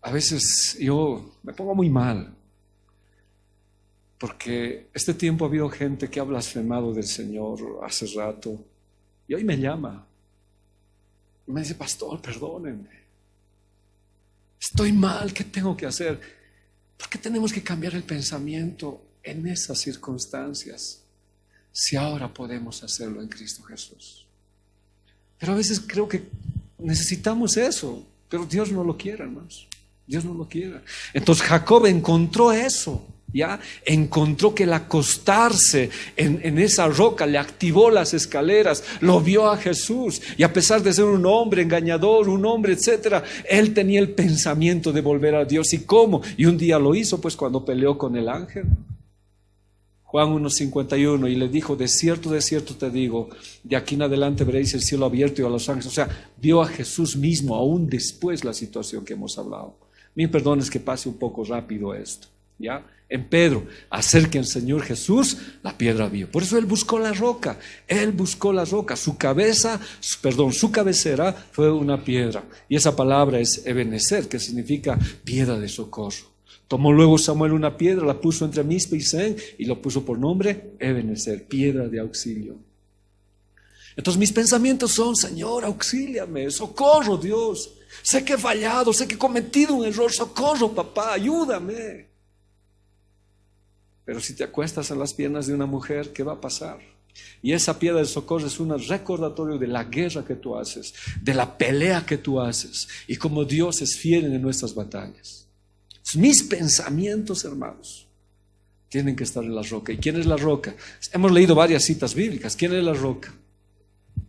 A veces yo me pongo muy mal, porque este tiempo ha habido gente que ha blasfemado del Señor hace rato, y hoy me llama y me dice, pastor, perdónenme, estoy mal, ¿qué tengo que hacer? ¿Por qué tenemos que cambiar el pensamiento en esas circunstancias si ahora podemos hacerlo en Cristo Jesús? Pero a veces creo que necesitamos eso, pero Dios no lo quiere, hermanos. Dios no lo quiere. Entonces Jacob encontró eso. Ya encontró que el acostarse en esa roca le activó las escaleras, lo vio a Jesús, y a pesar de ser un hombre engañador, un hombre etcétera, él tenía el pensamiento de volver a Dios. ¿Y cómo? Y un día lo hizo, pues cuando peleó con el ángel. Juan 1:51, y le dijo, de cierto te digo, de aquí en adelante veréis el cielo abierto y a los ángeles. O sea, vio a Jesús mismo, aún después la situación que hemos hablado. Mil perdones que pase un poco rápido esto, ¿ya? En Pedro, acerca del Señor Jesús, la piedra vio. Por eso él buscó la roca. Su cabecera fue una piedra. Y esa palabra es Ebenezer, que significa piedra de socorro. Tomó luego Samuel una piedra, la puso entre Mizpa y Sen, y lo puso por nombre Ebenezer, piedra de auxilio. Entonces mis pensamientos son: Señor, auxíliame, socorro Dios, sé que he fallado, sé que he cometido un error, socorro papá, ayúdame. Pero si te acuestas en las piernas de una mujer, ¿qué va a pasar? Y esa piedra de socorro es un recordatorio de la guerra que tú haces, de la pelea que tú haces, y cómo Dios es fiel en nuestras batallas. Mis pensamientos, hermanos, tienen que estar en la roca. ¿Y quién es la roca? Hemos leído varias citas bíblicas. ¿Quién es la roca?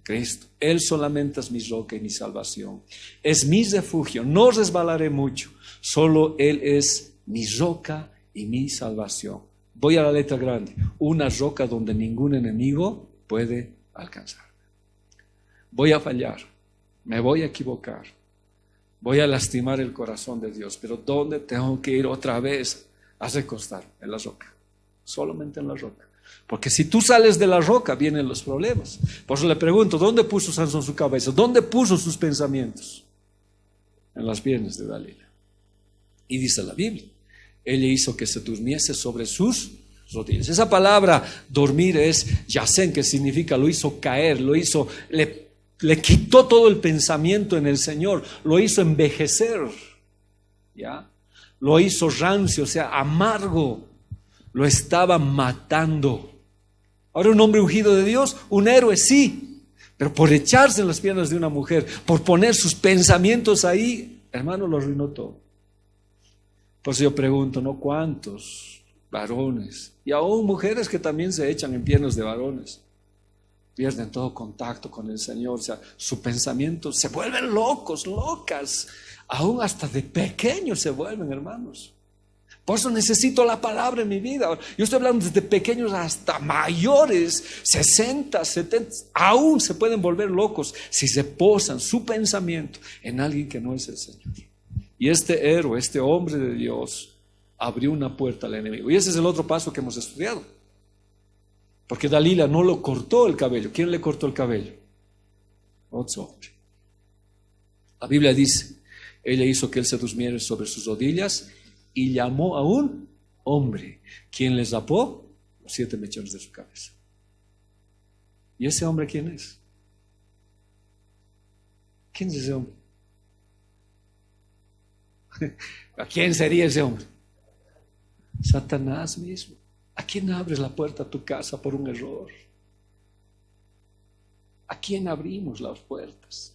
Cristo. Él solamente es mi roca y mi salvación. Es mi refugio. No resbalaré mucho. Solo Él es mi roca y mi salvación. Voy a la letra grande. Una roca donde ningún enemigo puede alcanzar. Voy a fallar. Me voy a equivocar. Voy a lastimar el corazón de Dios. Pero ¿dónde tengo que ir otra vez a recostar? En la roca. Solamente en la roca. Porque si tú sales de la roca, vienen los problemas. Por eso le pregunto: ¿dónde puso Sansón su cabeza? ¿Dónde puso sus pensamientos? En las piernas de Dalila. Y dice la Biblia: ella hizo que se durmiese sobre sus rodillas. Esa palabra dormir es yasen, que significa lo hizo caer, lo hizo, le quitó todo el pensamiento en el Señor, lo hizo envejecer, ¿ya? Lo hizo rancio, o sea, amargo, lo estaba matando. Ahora, un hombre ungido de Dios, un héroe, sí, pero por echarse en las piernas de una mujer, por poner sus pensamientos ahí, hermano, lo arruinó todo. Por eso yo pregunto, ¿no? ¿Cuántos varones y aún mujeres que también se echan en piernas de varones pierden todo contacto con el Señor? O sea, su pensamiento, se vuelven locos, locas, aún hasta de pequeños se vuelven, hermanos. Por eso necesito la palabra en mi vida. Yo estoy hablando desde pequeños hasta mayores, 60, 70, aún se pueden volver locos si se posan su pensamiento en alguien que no es el Señor. Y este héroe, este hombre de Dios, abrió una puerta al enemigo. Y ese es el otro paso que hemos estudiado. Porque Dalila no lo cortó el cabello. ¿Quién le cortó el cabello? Otro hombre. La Biblia dice: ella hizo que él se durmiera sobre sus rodillas y llamó a un hombre, quien les rapó los 7 mechones de su cabeza. ¿Y ese hombre quién es? ¿Quién es ese hombre? ¿A quién sería ese hombre? Satanás mismo. ¿A quién abres la puerta a tu casa por un error? ¿A quién abrimos las puertas?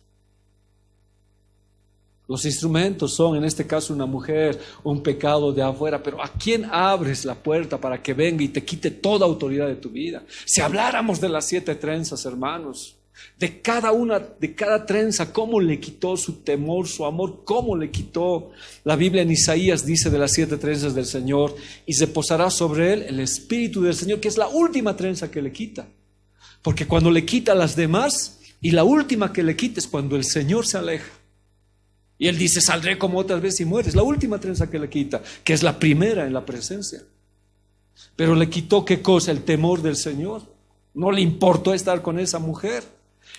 Los instrumentos son, en este caso, una mujer, un pecado de afuera, pero ¿a quién abres la puerta para que venga y te quite toda autoridad de tu vida? Si habláramos de las 7 trenzas, hermanos, de cada trenza, cómo le quitó su temor, su amor, cómo le quitó. La Biblia en Isaías dice de las 7 trenzas del Señor: y se posará sobre él el Espíritu del Señor, que es la última trenza que le quita. Porque cuando le quita las demás, y la última que le quita es cuando el Señor se aleja. Y él dice: saldré como otras veces y mueres. La última trenza que le quita, que es la primera en la presencia. Pero le quitó, ¿qué cosa? El temor del Señor. No le importó estar con esa mujer.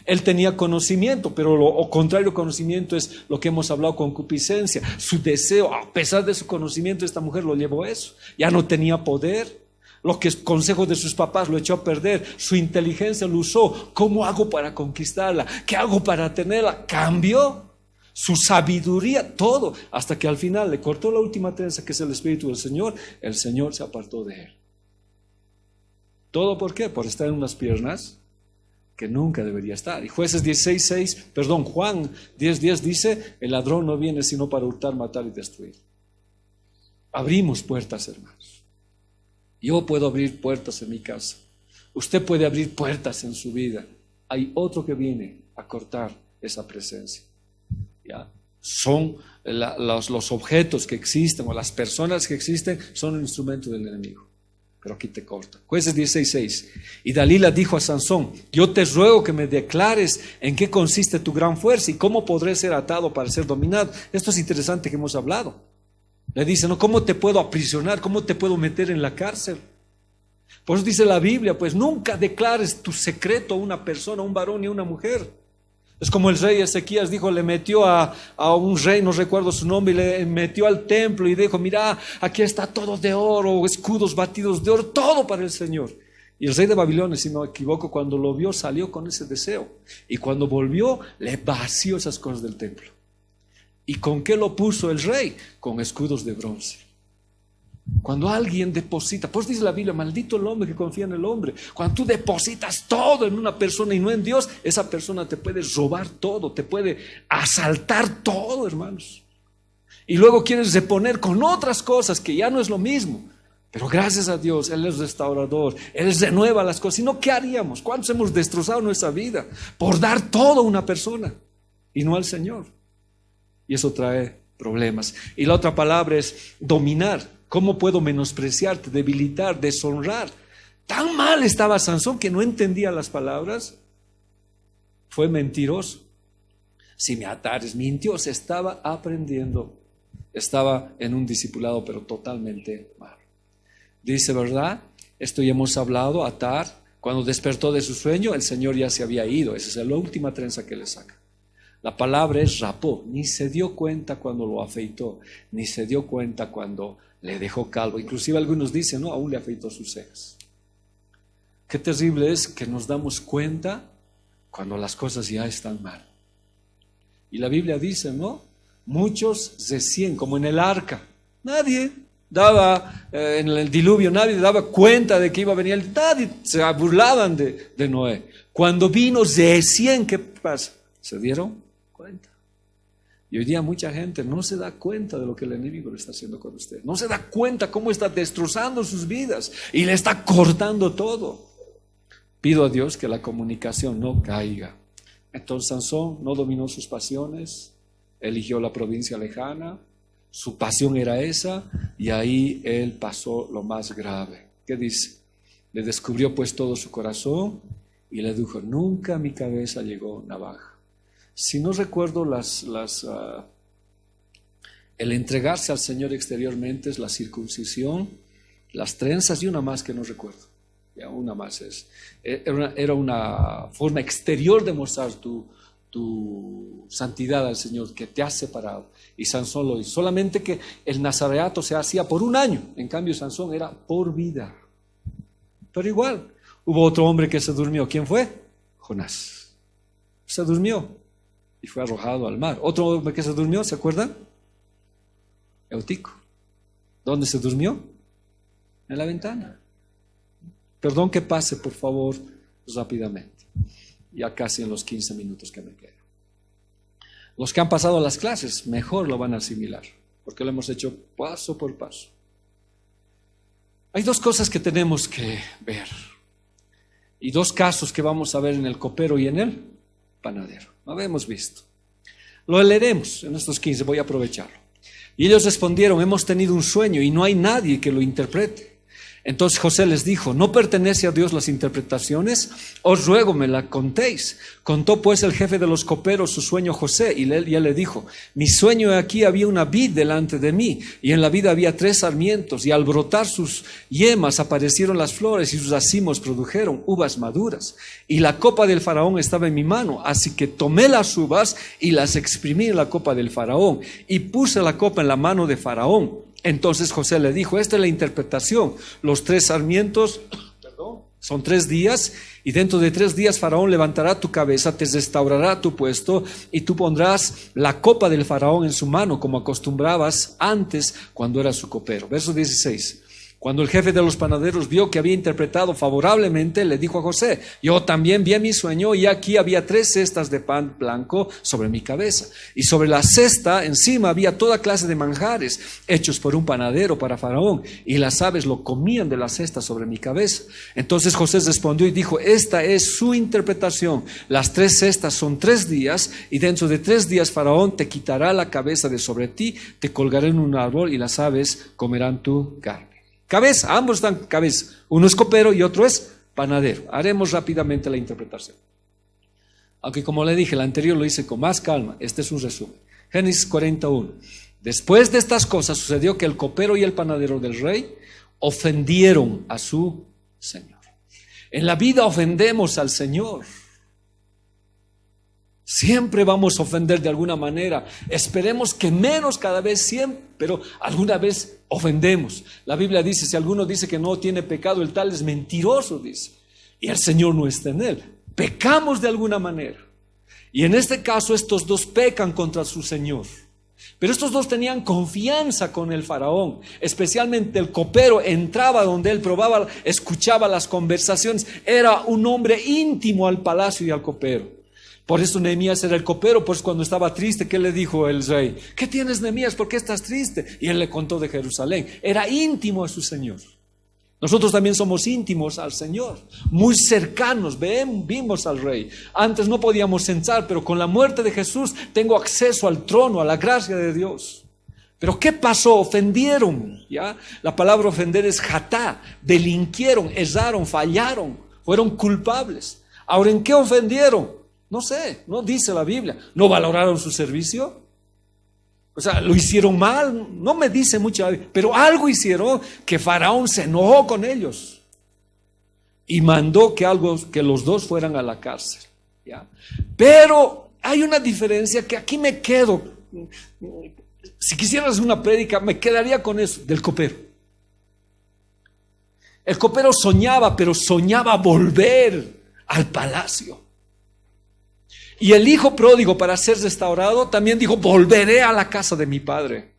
Él tenía conocimiento, pero lo contrario conocimiento es lo que hemos hablado, concupiscencia. Su deseo, a pesar de su conocimiento, esta mujer lo llevó a eso. Ya no tenía poder. Los consejos de sus papás lo echó a perder. Su inteligencia lo usó. ¿Cómo hago para conquistarla? ¿Qué hago para tenerla? Cambió su sabiduría, todo, hasta que al final le cortó la última trenza, que es el Espíritu del Señor. El Señor se apartó de él. ¿Todo por qué? Por estar en unas piernas que nunca debería estar. Y Juan 10:10 dice: el ladrón no viene sino para hurtar, matar y destruir. Abrimos puertas, hermanos. Yo puedo abrir puertas en mi casa. Usted puede abrir puertas en su vida. Hay otro que viene a cortar esa presencia. ¿Ya? Son los objetos que existen o las personas que existen, son un instrumento del enemigo. Pero aquí te corta. Jueces 16:6. Y Dalila dijo a Sansón: yo te ruego que me declares en qué consiste tu gran fuerza y cómo podré ser atado para ser dominado. Esto es interesante que hemos hablado. Le dice: no, ¿cómo te puedo aprisionar? ¿Cómo te puedo meter en la cárcel? Por eso dice la Biblia, pues nunca declares tu secreto a una persona, a un varón y a una mujer. Es como el rey Ezequías dijo, le metió a un rey, no recuerdo su nombre, y le metió al templo y dijo: mira, aquí está todo de oro, escudos batidos de oro, todo para el Señor. Y el rey de Babilonia, si no me equivoco, cuando lo vio, salió con ese deseo. Y cuando volvió, le vació esas cosas del templo. ¿Y con qué lo puso el rey? Con escudos de bronce. Cuando alguien deposita, pues dice la Biblia, maldito el hombre que confía en el hombre. Cuando tú depositas todo en una persona y no en Dios, esa persona te puede robar todo, te puede asaltar todo, hermanos. Y luego quieres reponer con otras cosas que ya no es lo mismo. Pero gracias a Dios, Él es restaurador, Él renueva las cosas. Si no, ¿qué haríamos? ¿Cuántos hemos destrozado nuestra vida por dar todo a una persona y no al Señor? Y eso trae problemas. Y la otra palabra es dominar. ¿Cómo puedo menospreciarte, debilitar, deshonrar? Tan mal estaba Sansón que no entendía las palabras. Fue mentiroso. Si me atares, mintió, se estaba aprendiendo. Estaba en un discipulado, pero totalmente mal. Dice, ¿verdad? Esto ya hemos hablado, atar. Cuando despertó de su sueño, el Señor ya se había ido. Esa es la última trenza que le saca. La palabra es rapó. Ni se dio cuenta cuando lo afeitó, ni se dio cuenta cuando le dejó calvo. Inclusive algunos dicen, no, aún le afeitó sus cejas. Qué terrible es que nos damos cuenta cuando las cosas ya están mal. Y la Biblia dice, ¿no? Muchos recién, como en el arca, nadie daba, en el diluvio, nadie daba cuenta de que iba a venir, nadie se burlaban de Noé. Cuando vino recién, ¿qué pasa? ¿Se dieron cuenta? Y hoy día mucha gente no se da cuenta de lo que el enemigo le está haciendo con usted. No se da cuenta cómo está destrozando sus vidas y le está cortando todo. Pido a Dios que la comunicación no caiga. Entonces Sansón no dominó sus pasiones, eligió la provincia lejana, su pasión era esa, y ahí él pasó lo más grave. ¿Qué dice? Le descubrió pues todo su corazón y le dijo, nunca a mi cabeza llegó navaja. Si no recuerdo el entregarse al Señor exteriormente es la circuncisión, las trenzas y una más que no recuerdo. Ya una más era una forma exterior de mostrar tu santidad al Señor, que te has separado. Y Sansón lo hizo. Solamente que el nazareato se hacía por un año, en cambio Sansón era por vida. Pero igual, hubo otro hombre que se durmió. ¿Quién fue? Jonás. Se durmió y fue arrojado al mar. Otro hombre que se durmió, ¿se acuerdan? Eutico. ¿Dónde se durmió? En la ventana. Perdón que pase, por favor, rápidamente. Ya casi en los 15 minutos que me quedan. Los que han pasado las clases, mejor lo van a asimilar, porque lo hemos hecho paso por paso. Hay dos cosas que tenemos que ver. Y dos casos que vamos a ver en el copero y en el panadero. Lo habíamos visto. Lo leeremos en estos 15, voy a aprovecharlo. Y ellos respondieron, hemos tenido un sueño y no hay nadie que lo interprete. Entonces José les dijo, ¿no pertenece a Dios las interpretaciones? Os ruego me la contéis. Contó pues el jefe de los coperos su sueño a José y él le dijo, mi sueño aquí había una vid delante de mí y en la vid había 3 sarmientos y al brotar sus yemas aparecieron las flores y sus racimos produjeron uvas maduras y la copa del faraón estaba en mi mano, así que tomé las uvas y las exprimí en la copa del faraón y puse la copa en la mano de faraón. Entonces José le dijo, esta es la interpretación, los 3 sarmientos son 3 días y dentro de 3 días Faraón levantará tu cabeza, te restaurará tu puesto y tú pondrás la copa del Faraón en su mano como acostumbrabas antes cuando eras su copero. Verso 16. Cuando el jefe de los panaderos vio que había interpretado favorablemente, le dijo a José, yo también vi en mi sueño y aquí había 3 cestas de pan blanco sobre mi cabeza. Y sobre la cesta encima había toda clase de manjares hechos por un panadero para Faraón. Y las aves lo comían de la cesta sobre mi cabeza. Entonces José respondió y dijo, esta es su interpretación. Las 3 cestas son 3 días y dentro de 3 días Faraón te quitará la cabeza de sobre ti, te colgará en un árbol y las aves comerán tu carne. Cabeza, ambos están cabeza. Uno es copero y otro es panadero. Haremos rápidamente la interpretación. Aunque como le dije, el anterior lo hice con más calma. Este es un resumen. Génesis 41. Después de estas cosas sucedió que el copero y el panadero del rey ofendieron a su Señor. En la vida ofendemos al Señor. Siempre vamos a ofender de alguna manera. Esperemos que menos cada vez, siempre, pero alguna vez ofendemos. La Biblia dice, si alguno dice que no tiene pecado, el tal es mentiroso, dice. Y el Señor no está en él. Pecamos de alguna manera. Y en este caso estos dos pecan contra su Señor. Pero estos dos tenían confianza con el faraón, especialmente el copero. Entraba donde él probaba, escuchaba las conversaciones. Era un hombre íntimo al palacio y al copero. Por eso Nehemías era el copero. Pues cuando estaba triste, ¿qué le dijo el rey? ¿Qué tienes, Nehemías? ¿Por qué estás triste? Y él le contó de Jerusalén. Era íntimo a su Señor. Nosotros también somos íntimos al Señor, muy cercanos. Vimos al Rey. Antes no podíamos entrar, pero con la muerte de Jesús tengo acceso al trono, a la gracia de Dios. Pero ¿qué pasó? Ofendieron, ¿ya? La palabra ofender es hatá. Delinquieron, erraron, fallaron, fueron culpables. Ahora, ¿en qué ofendieron? No sé, no dice la Biblia. ¿No valoraron su servicio? O sea, lo hicieron mal, no me dice mucho, pero algo hicieron que Faraón se enojó con ellos y mandó que los dos fueran a la cárcel, ¿ya? Pero hay una diferencia que aquí me quedo. Si quisieras una prédica, me quedaría con eso, del copero. El copero soñaba, pero soñaba volver al palacio. Y el hijo pródigo, para ser restaurado, también dijo, volveré a la casa de mi padre.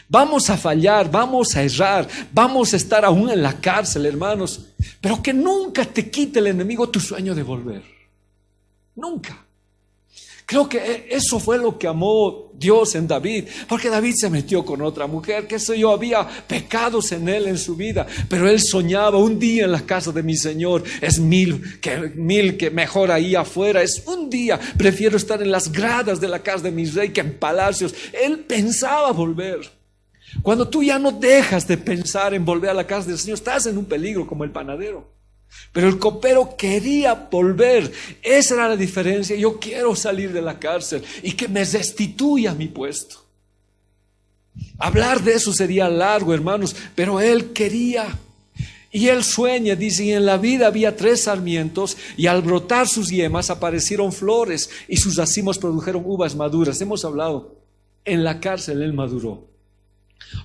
Vamos a fallar, vamos a errar, vamos a estar aún en la cárcel, hermanos, pero que nunca te quite el enemigo tu sueño de volver. Nunca. Creo que eso fue lo que amó Dios en David, porque David se metió con otra mujer, qué sé yo, había pecados en él en su vida, pero él soñaba un día en la casa de mi Señor, es mil que mejor ahí afuera, es un día, prefiero estar en las gradas de la casa de mi rey que en palacios. Él pensaba volver. Cuando tú ya no dejas de pensar en volver a la casa del Señor, estás en un peligro como el panadero. Pero el copero quería volver. Esa era la diferencia. Yo quiero salir de la cárcel y que me restituya mi puesto. Hablar de eso sería largo, hermanos, pero él quería. Y él sueña, dice, y en la vida había 3 sarmientos, y al brotar sus yemas aparecieron flores, y sus racimos produjeron uvas maduras. Hemos hablado, en la cárcel él maduró.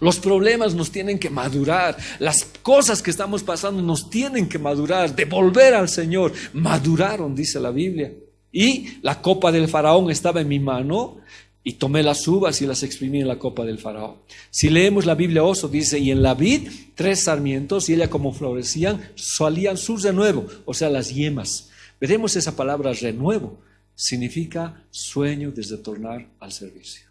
Los problemas nos tienen que madurar, las cosas que estamos pasando nos tienen que madurar, de volver al Señor. Maduraron, dice la Biblia. Y la copa del faraón estaba en mi mano, y tomé las uvas y las exprimí en la copa del faraón. Si leemos la Biblia oso, dice, y en la vid 3 sarmientos, y ella como florecían, salían sus renuevo, o sea, las yemas. Veremos esa palabra renuevo, significa sueño de retornar al servicio.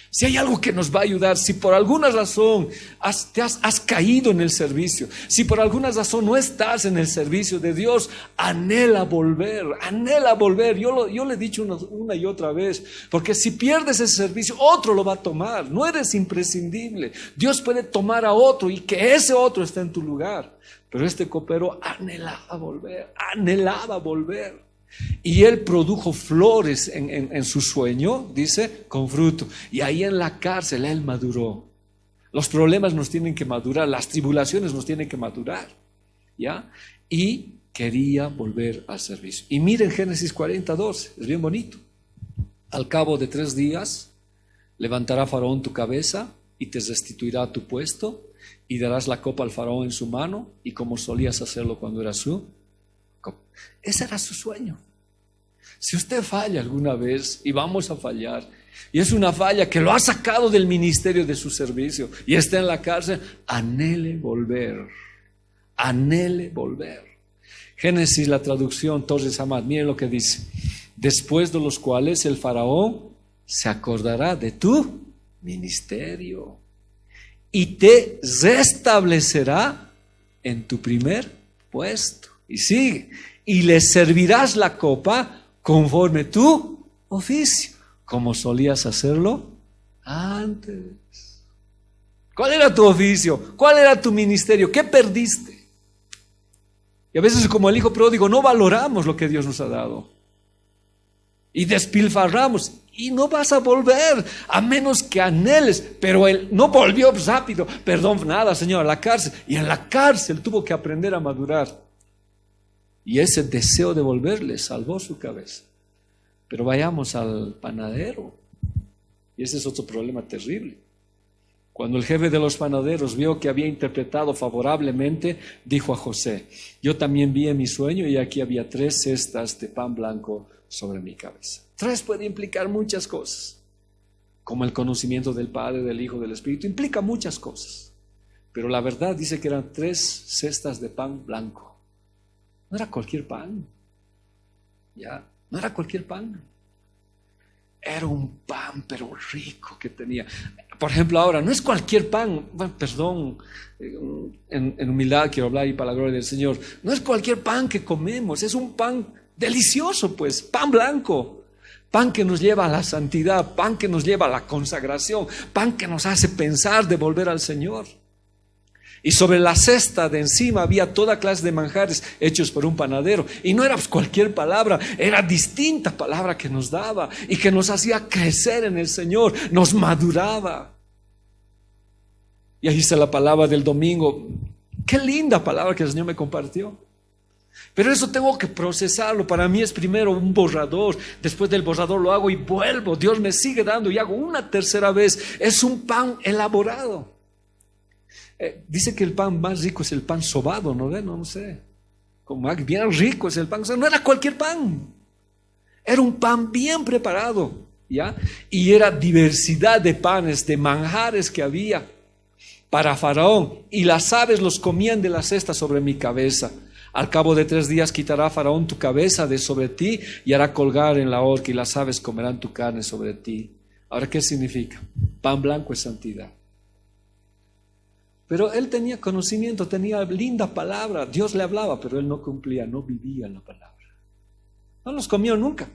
Si hay algo que nos va a ayudar, si por alguna razón has caído en el servicio, si por alguna razón no estás en el servicio de Dios, anhela volver, anhela volver. Yo le he dicho una y otra vez, porque si pierdes ese servicio, otro lo va a tomar. No eres imprescindible. Dios puede tomar a otro y que ese otro esté en tu lugar. Pero este copero anhelaba volver. Y él produjo flores en su sueño, dice, con fruto. Y ahí en la cárcel él maduró. Los problemas nos tienen que madurar, las tribulaciones nos tienen que madurar, ¿ya? Y quería volver al servicio. Y miren Génesis 40:12, es bien bonito. Al cabo de 3 días levantará Faraón tu cabeza y te restituirá tu puesto, y darás la copa al Faraón en su mano, y como solías hacerlo cuando era su copa. Ese era su sueño. Si usted falla alguna vez, y vamos a fallar, y es una falla que lo ha sacado del ministerio de su servicio y está en la cárcel, anhele volver. Génesis, la traducción Torres Hamad, miren lo que dice: después de los cuales el faraón se acordará de tu ministerio y te restablecerá en tu primer puesto. Y sigue, y le servirás la copa conforme tu oficio, como solías hacerlo antes. ¿Cuál era tu oficio? ¿Cuál era tu ministerio? ¿Qué perdiste? Y a veces, como el hijo pródigo, no valoramos lo que Dios nos ha dado y despilfarramos, y no vas a volver a menos que anheles. Pero él no volvió rápido, perdón, nada, Señor, a la cárcel, y en la cárcel tuvo que aprender a madurar. Y ese deseo de volver le salvó su cabeza. Pero vayamos al panadero. Y ese es otro problema terrible. Cuando el jefe de los panaderos vio que había interpretado favorablemente, dijo a José: yo también vi en mi sueño y aquí había 3 cestas de pan blanco sobre mi cabeza. 3 puede implicar muchas cosas, como el conocimiento del Padre, del Hijo, del Espíritu, implica muchas cosas. Pero la verdad dice que eran 3 cestas de pan blanco. No era cualquier pan, ya, no era cualquier pan. Era un pan, pero rico que tenía. Por ejemplo, ahora, no es cualquier pan, bueno, perdón, en humildad quiero hablar y para la gloria del Señor. No es cualquier pan que comemos, es un pan delicioso, pues, pan blanco. Pan que nos lleva a la santidad, pan que nos lleva a la consagración, pan que nos hace pensar de volver al Señor. Y sobre la cesta de encima había toda clase de manjares hechos por un panadero. Y no era cualquier palabra, era distinta palabra que nos daba y que nos hacía crecer en el Señor, nos maduraba. Y ahí está la palabra del domingo. Qué linda palabra que el Señor me compartió. Pero eso tengo que procesarlo. Para mí es primero un borrador. Después del borrador lo hago y vuelvo. Dios me sigue dando y hago una tercera vez. Es un pan elaborado. Dice que el pan más rico es el pan sobado, ¿no ven? No sé. Como bien rico es el pan. O sea, no era cualquier pan. Era un pan bien preparado, ¿ya? Y era diversidad de panes, de manjares que había para Faraón. Y las aves los comían de la cesta sobre mi cabeza. Al cabo de 3 días quitará Faraón tu cabeza de sobre ti y hará colgar en la horca, y las aves comerán tu carne sobre ti. Ahora, ¿qué significa? Pan blanco es santidad. Pero él tenía conocimiento, tenía linda palabra, Dios le hablaba, pero él no cumplía, no vivía la palabra. No los comió nunca,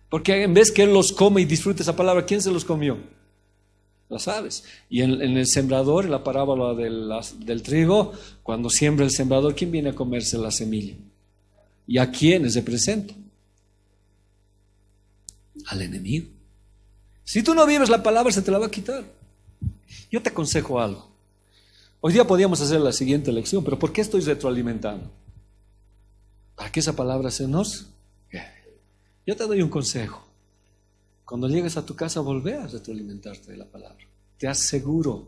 porque en vez que él los come y disfrute esa palabra, ¿quién se los comió? Las aves. Y en el sembrador, en la parábola del trigo, cuando siembra el sembrador, ¿quién viene a comerse la semilla? ¿Y a quién se presenta? Al enemigo. Si tú no vives la palabra, se te la va a quitar. Yo te aconsejo algo. Hoy día podíamos hacer la siguiente lección, pero ¿por qué estoy retroalimentando? Para que esa palabra se nos... Yo te doy un consejo. Cuando llegues a tu casa, volvé a retroalimentarte de la palabra. Te aseguro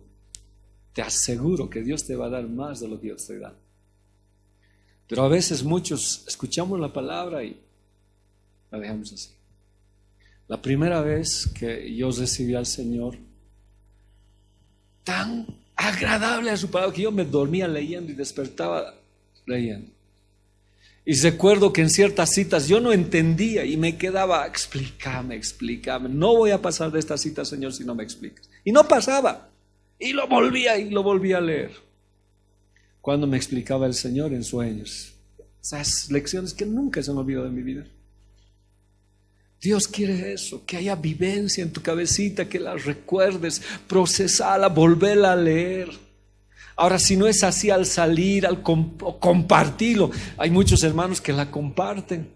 que Dios te va a dar más de lo que Dios te da. Pero a veces muchos escuchamos la palabra y la dejamos así. La primera vez que yo recibí al Señor, tan agradable a su palabra que yo me dormía leyendo y despertaba leyendo. Y recuerdo que en ciertas citas yo no entendía y me quedaba: explícame, no voy a pasar de esta cita, Señor, si no me explicas. Y no pasaba, y lo volvía a leer. Cuando me explicaba el Señor en sueños, esas lecciones que nunca se me olvidó de mi vida. Dios quiere eso, que haya vivencia en tu cabecita, que la recuerdes, procesala, volverla a leer. Ahora, si no es así, al salir, compartirlo. Hay muchos hermanos que la comparten.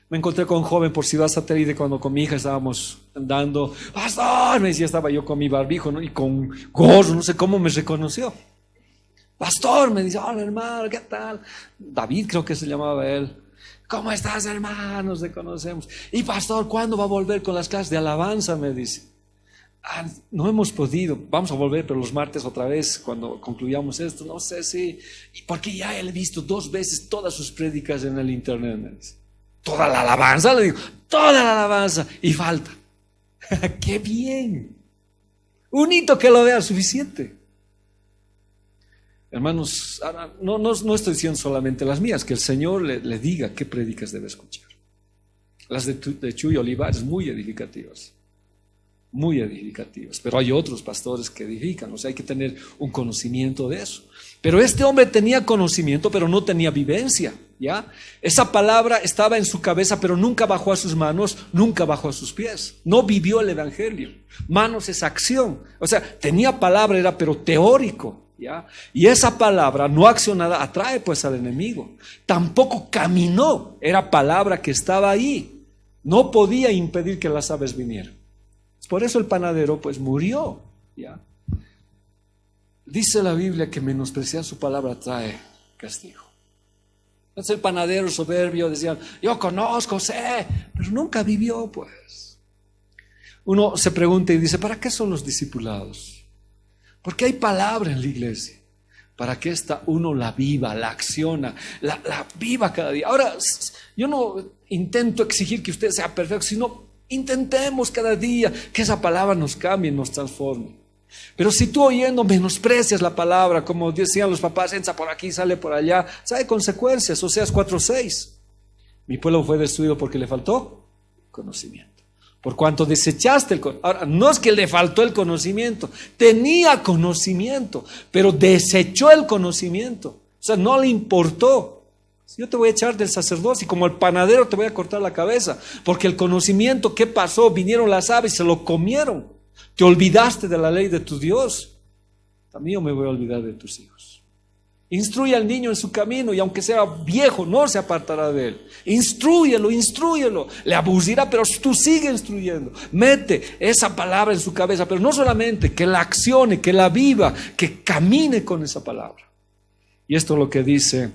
Me encontré con un joven por Ciudad Satélite cuando con mi hija estábamos andando. Pastor, me decía, estaba yo con mi barbijo, ¿no? Y con gorro, no sé cómo me reconoció. Pastor, me dice, hola hermano, ¿qué tal? David creo que se llamaba él. ¿Cómo estás, hermano? Nos conocemos. Y pastor, ¿cuándo va a volver con las clases de alabanza? Me dice. No hemos podido, vamos a volver, pero los martes otra vez, cuando concluyamos esto, no sé si, porque ya he visto 2 veces todas sus prédicas en el internet, me dice. Toda la alabanza, le digo, toda la alabanza, y falta. ¡Qué bien! Un hito que lo vea suficiente. Hermanos, ahora, no estoy diciendo solamente las mías, que el Señor le diga qué prédicas debe escuchar. Las de Chuy Olivares, muy edificativas. Muy edificativas, pero hay otros pastores que edifican, o sea, hay que tener un conocimiento de eso. Pero este hombre tenía conocimiento, pero no tenía vivencia, ¿ya? Esa palabra estaba en su cabeza, pero nunca bajó a sus manos, nunca bajó a sus pies. No vivió el evangelio. Manos es acción, o sea, tenía palabra, era pero teórico, ¿ya? Y esa palabra no accionada atrae pues al enemigo. Tampoco caminó, era palabra que estaba ahí. No podía impedir que las aves vinieran. Por eso el panadero pues murió, ¿ya? Dice la Biblia que menospreciar su palabra trae castigo. Entonces el panadero soberbio decía, yo conozco, sé, pero nunca vivió pues. Uno se pregunta y dice, ¿para qué son los discipulados? Porque hay palabra en la iglesia para que esta uno la viva, la acciona, la viva cada día. Ahora, yo no intento exigir que usted sea perfecto, sino intentemos cada día que esa palabra nos cambie, nos transforme. Pero si tú oyendo menosprecias la palabra, como decían los papás, entra por aquí, sale por allá, hay consecuencias. Oseas 4:6. Mi pueblo fue destruido porque le faltó conocimiento. Por cuanto desechaste el conocimiento. Ahora, no es que le faltó el conocimiento, tenía conocimiento, pero desechó el conocimiento. O sea, no le importó. Yo te voy a echar del sacerdocio y como el panadero te voy a cortar la cabeza, porque el conocimiento, ¿qué pasó? Vinieron las aves y se lo comieron. Te olvidaste de la ley de tu Dios. También yo me voy a olvidar de tus hijos. Instruye al niño en su camino y aunque sea viejo, no se apartará de él. Instrúyelo. Le aburrirá, pero tú sigue instruyendo. Mete esa palabra en su cabeza, pero no solamente que la accione, que la viva, que camine con esa palabra. Y esto es lo que dice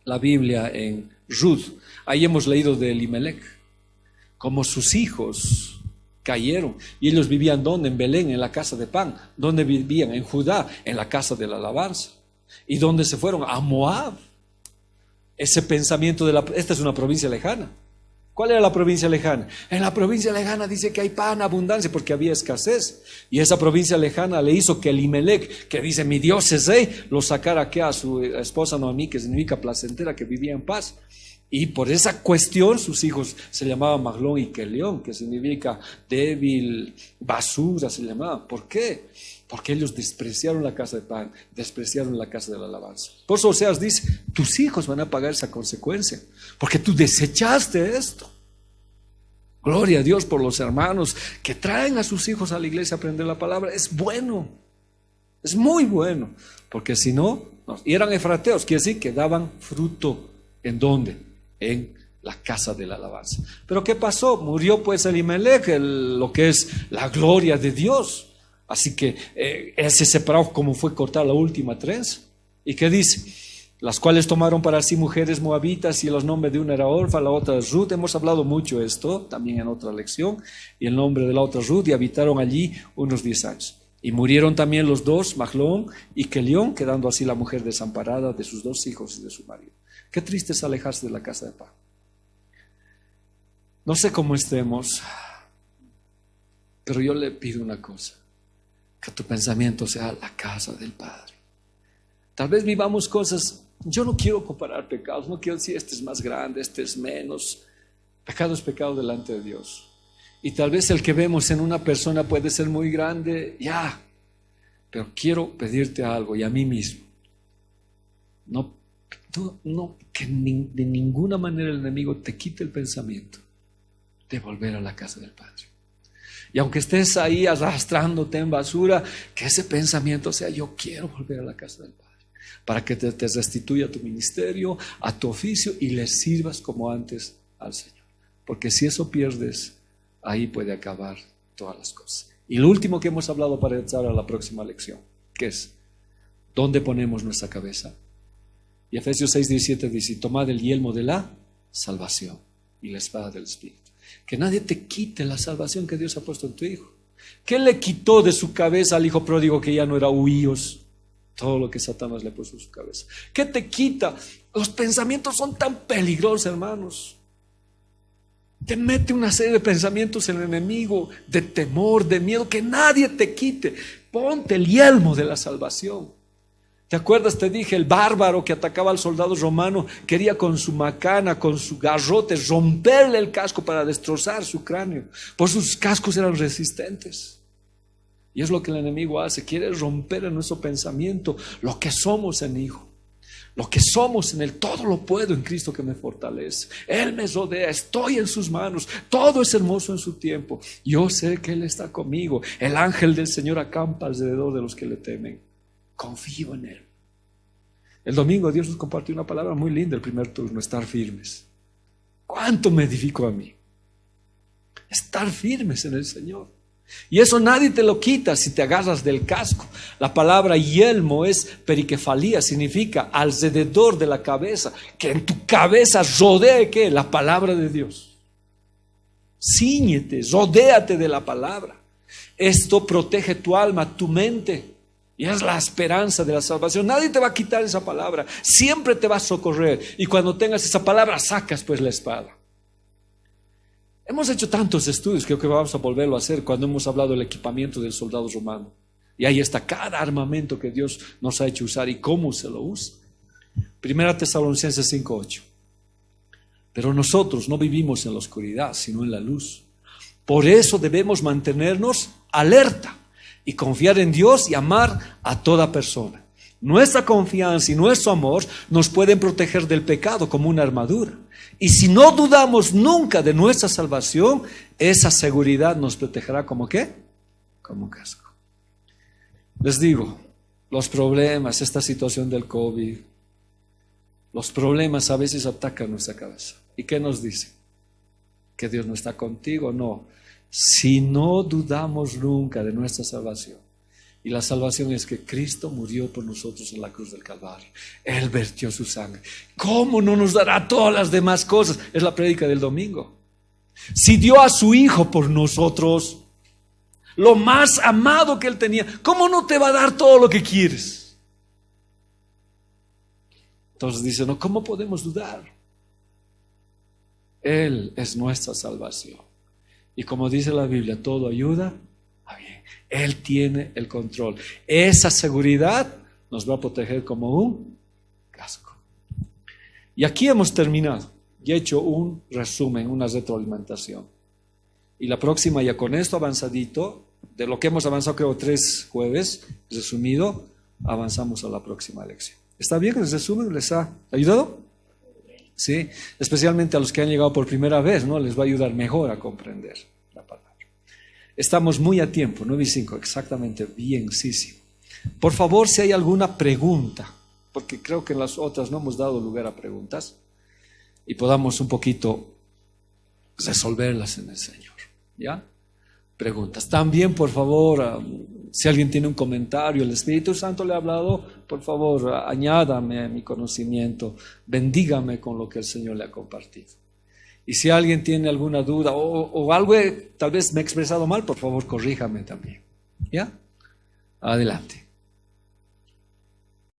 la Biblia en Ruth. Ahí hemos leído de Elimelech, como sus hijos cayeron. Y ellos vivían ¿dónde? En Belén, en la casa de pan. ¿Dónde vivían? En Judá, en la casa de la alabanza. ¿Y dónde se fueron? A Moab. Ese pensamiento esta es una provincia lejana. ¿Cuál era la provincia lejana? En la provincia lejana dice que hay pan, abundancia, porque había escasez. Y esa provincia lejana le hizo que Elimelech, que dice mi Dios es rey, lo sacara aquí a su esposa Noemí, que significa placentera, que vivía en paz. Y por esa cuestión sus hijos se llamaban Mahlón y Kelión, que significa débil, basura se llamaban. ¿Por qué? Porque ellos despreciaron la casa de pan, despreciaron la casa de la alabanza. Por eso Oseas dice, tus hijos van a pagar esa consecuencia, porque tú desechaste esto. Gloria a Dios por los hermanos que traen a sus hijos a la iglesia a aprender la palabra. Es bueno, es muy bueno, porque si no, y eran efrateos, quiere decir que daban fruto. ¿En dónde? En la casa de la alabanza. Pero ¿qué pasó? Murió pues Elimelech, lo que es la gloria de Dios. Así que él se separó como fue cortar la última trenza. ¿Y qué dice? Las cuales tomaron para sí mujeres moabitas y los nombres de una era Orfa, la otra es Ruth. Hemos hablado mucho esto también en otra lección. Y el nombre de la otra Ruth, y habitaron allí unos 10 años. Y murieron también los dos, Mahlón y Kelión, quedando así la mujer desamparada de sus 2 hijos y de su marido. Qué triste es alejarse de la casa de pan. No sé cómo estemos, pero yo le pido una cosa: que tu pensamiento sea la casa del Padre. Tal vez vivamos cosas, yo no quiero comparar pecados, no quiero decir este es más grande, este es menos. Pecado es pecado delante de Dios. Y tal vez el que vemos en una persona puede ser muy grande, pero quiero pedirte algo, y a mí mismo. No, que de ninguna manera el enemigo te quite el pensamiento de volver a la casa del Padre. Y aunque estés ahí arrastrándote en basura, que ese pensamiento sea: yo quiero volver a la casa del Padre, para que te restituya a tu ministerio, a tu oficio, y le sirvas como antes al Señor. Porque si eso pierdes, ahí puede acabar todas las cosas. Y lo último que hemos hablado para entrar a la próxima lección, que es: ¿dónde ponemos nuestra cabeza? Y Efesios 6:17 dice: tomad el yelmo de la salvación y la espada del Espíritu. Que nadie te quite la salvación que Dios ha puesto en tu hijo. ¿Qué le quitó de su cabeza al hijo pródigo que ya no era huíos? Todo lo que Satanás le puso en su cabeza. ¿Qué te quita? Los pensamientos son tan peligrosos, hermanos. Te mete una serie de pensamientos en el enemigo, de temor, de miedo, que nadie te quite. Ponte el yelmo de la salvación. ¿Te acuerdas? Te dije, el bárbaro que atacaba al soldado romano quería con su macana, con su garrote, romperle el casco para destrozar su cráneo. Por sus cascos eran resistentes. Y es lo que el enemigo hace, quiere romper en nuestro pensamiento lo que somos en Hijo. Lo que somos en Él, todo lo puedo en Cristo que me fortalece. Él me rodea, estoy en sus manos, todo es hermoso en su tiempo. Yo sé que Él está conmigo. El ángel del Señor acampa alrededor de los que le temen. Confío en Él. El domingo Dios nos compartió una palabra muy linda, el primer turno: estar firmes. ¿Cuánto me edificó a mí? Estar firmes en el Señor. Y eso nadie te lo quita si te agarras del casco. La palabra yelmo es periquefalía, significa alrededor de la cabeza, que en tu cabeza rodee ¿qué? La palabra de Dios. Cíñete, rodéate de la palabra. Esto protege tu alma, tu mente. Y es la esperanza de la salvación. Nadie te va a quitar esa palabra. Siempre te va a socorrer. Y cuando tengas esa palabra, sacas pues la espada. Hemos hecho tantos estudios, creo que vamos a volverlo a hacer cuando hemos hablado del equipamiento del soldado romano. Y ahí está cada armamento que Dios nos ha hecho usar y cómo se lo usa. Primera Tesalonicenses 5:8. Pero nosotros no vivimos en la oscuridad, sino en la luz. Por eso debemos mantenernos alerta y confiar en Dios y amar a toda persona. Nuestra confianza y nuestro amor nos pueden proteger del pecado como una armadura. Y si no dudamos nunca de nuestra salvación, esa seguridad nos protegerá ¿como qué? Como casco. Les digo, los problemas, esta situación del COVID, los problemas a veces atacan nuestra cabeza. ¿Y qué nos dice? ¿Que Dios no está contigo? No. Si no dudamos nunca de nuestra salvación, y la salvación es que Cristo murió por nosotros en la cruz del Calvario. Él vertió su sangre. ¿Cómo no nos dará todas las demás cosas? Es la prédica del domingo. Si dio a su Hijo por nosotros, lo más amado que Él tenía, ¿cómo no te va a dar todo lo que quieres? Entonces dice, no, ¿cómo podemos dudar? Él es nuestra salvación. Y como dice la Biblia, todo ayuda a bien. Él tiene el control. Esa seguridad nos va a proteger como un casco. Y aquí hemos terminado. Ya he hecho un resumen, una retroalimentación. Y la próxima, ya con esto avanzadito, de lo que hemos avanzado creo 3 jueves, resumido, avanzamos a la próxima lección. ¿Está bien el resumen? ¿Les ha ayudado? Sí, especialmente a los que han llegado por primera vez, ¿no? Les va a ayudar mejor a comprender la palabra. Estamos muy a tiempo, 9:05, exactamente, bien, sí. Por favor, si hay alguna pregunta, porque creo que en las otras no hemos dado lugar a preguntas, y podamos un poquito resolverlas en el Señor, ¿ya? Preguntas. También, por favor, si alguien tiene un comentario, el Espíritu Santo le ha hablado, por favor, añádame a mi conocimiento, bendígame con lo que el Señor le ha compartido. Y si alguien tiene alguna duda o algo, tal vez me he expresado mal, por favor, corríjame también. ¿Ya? Adelante.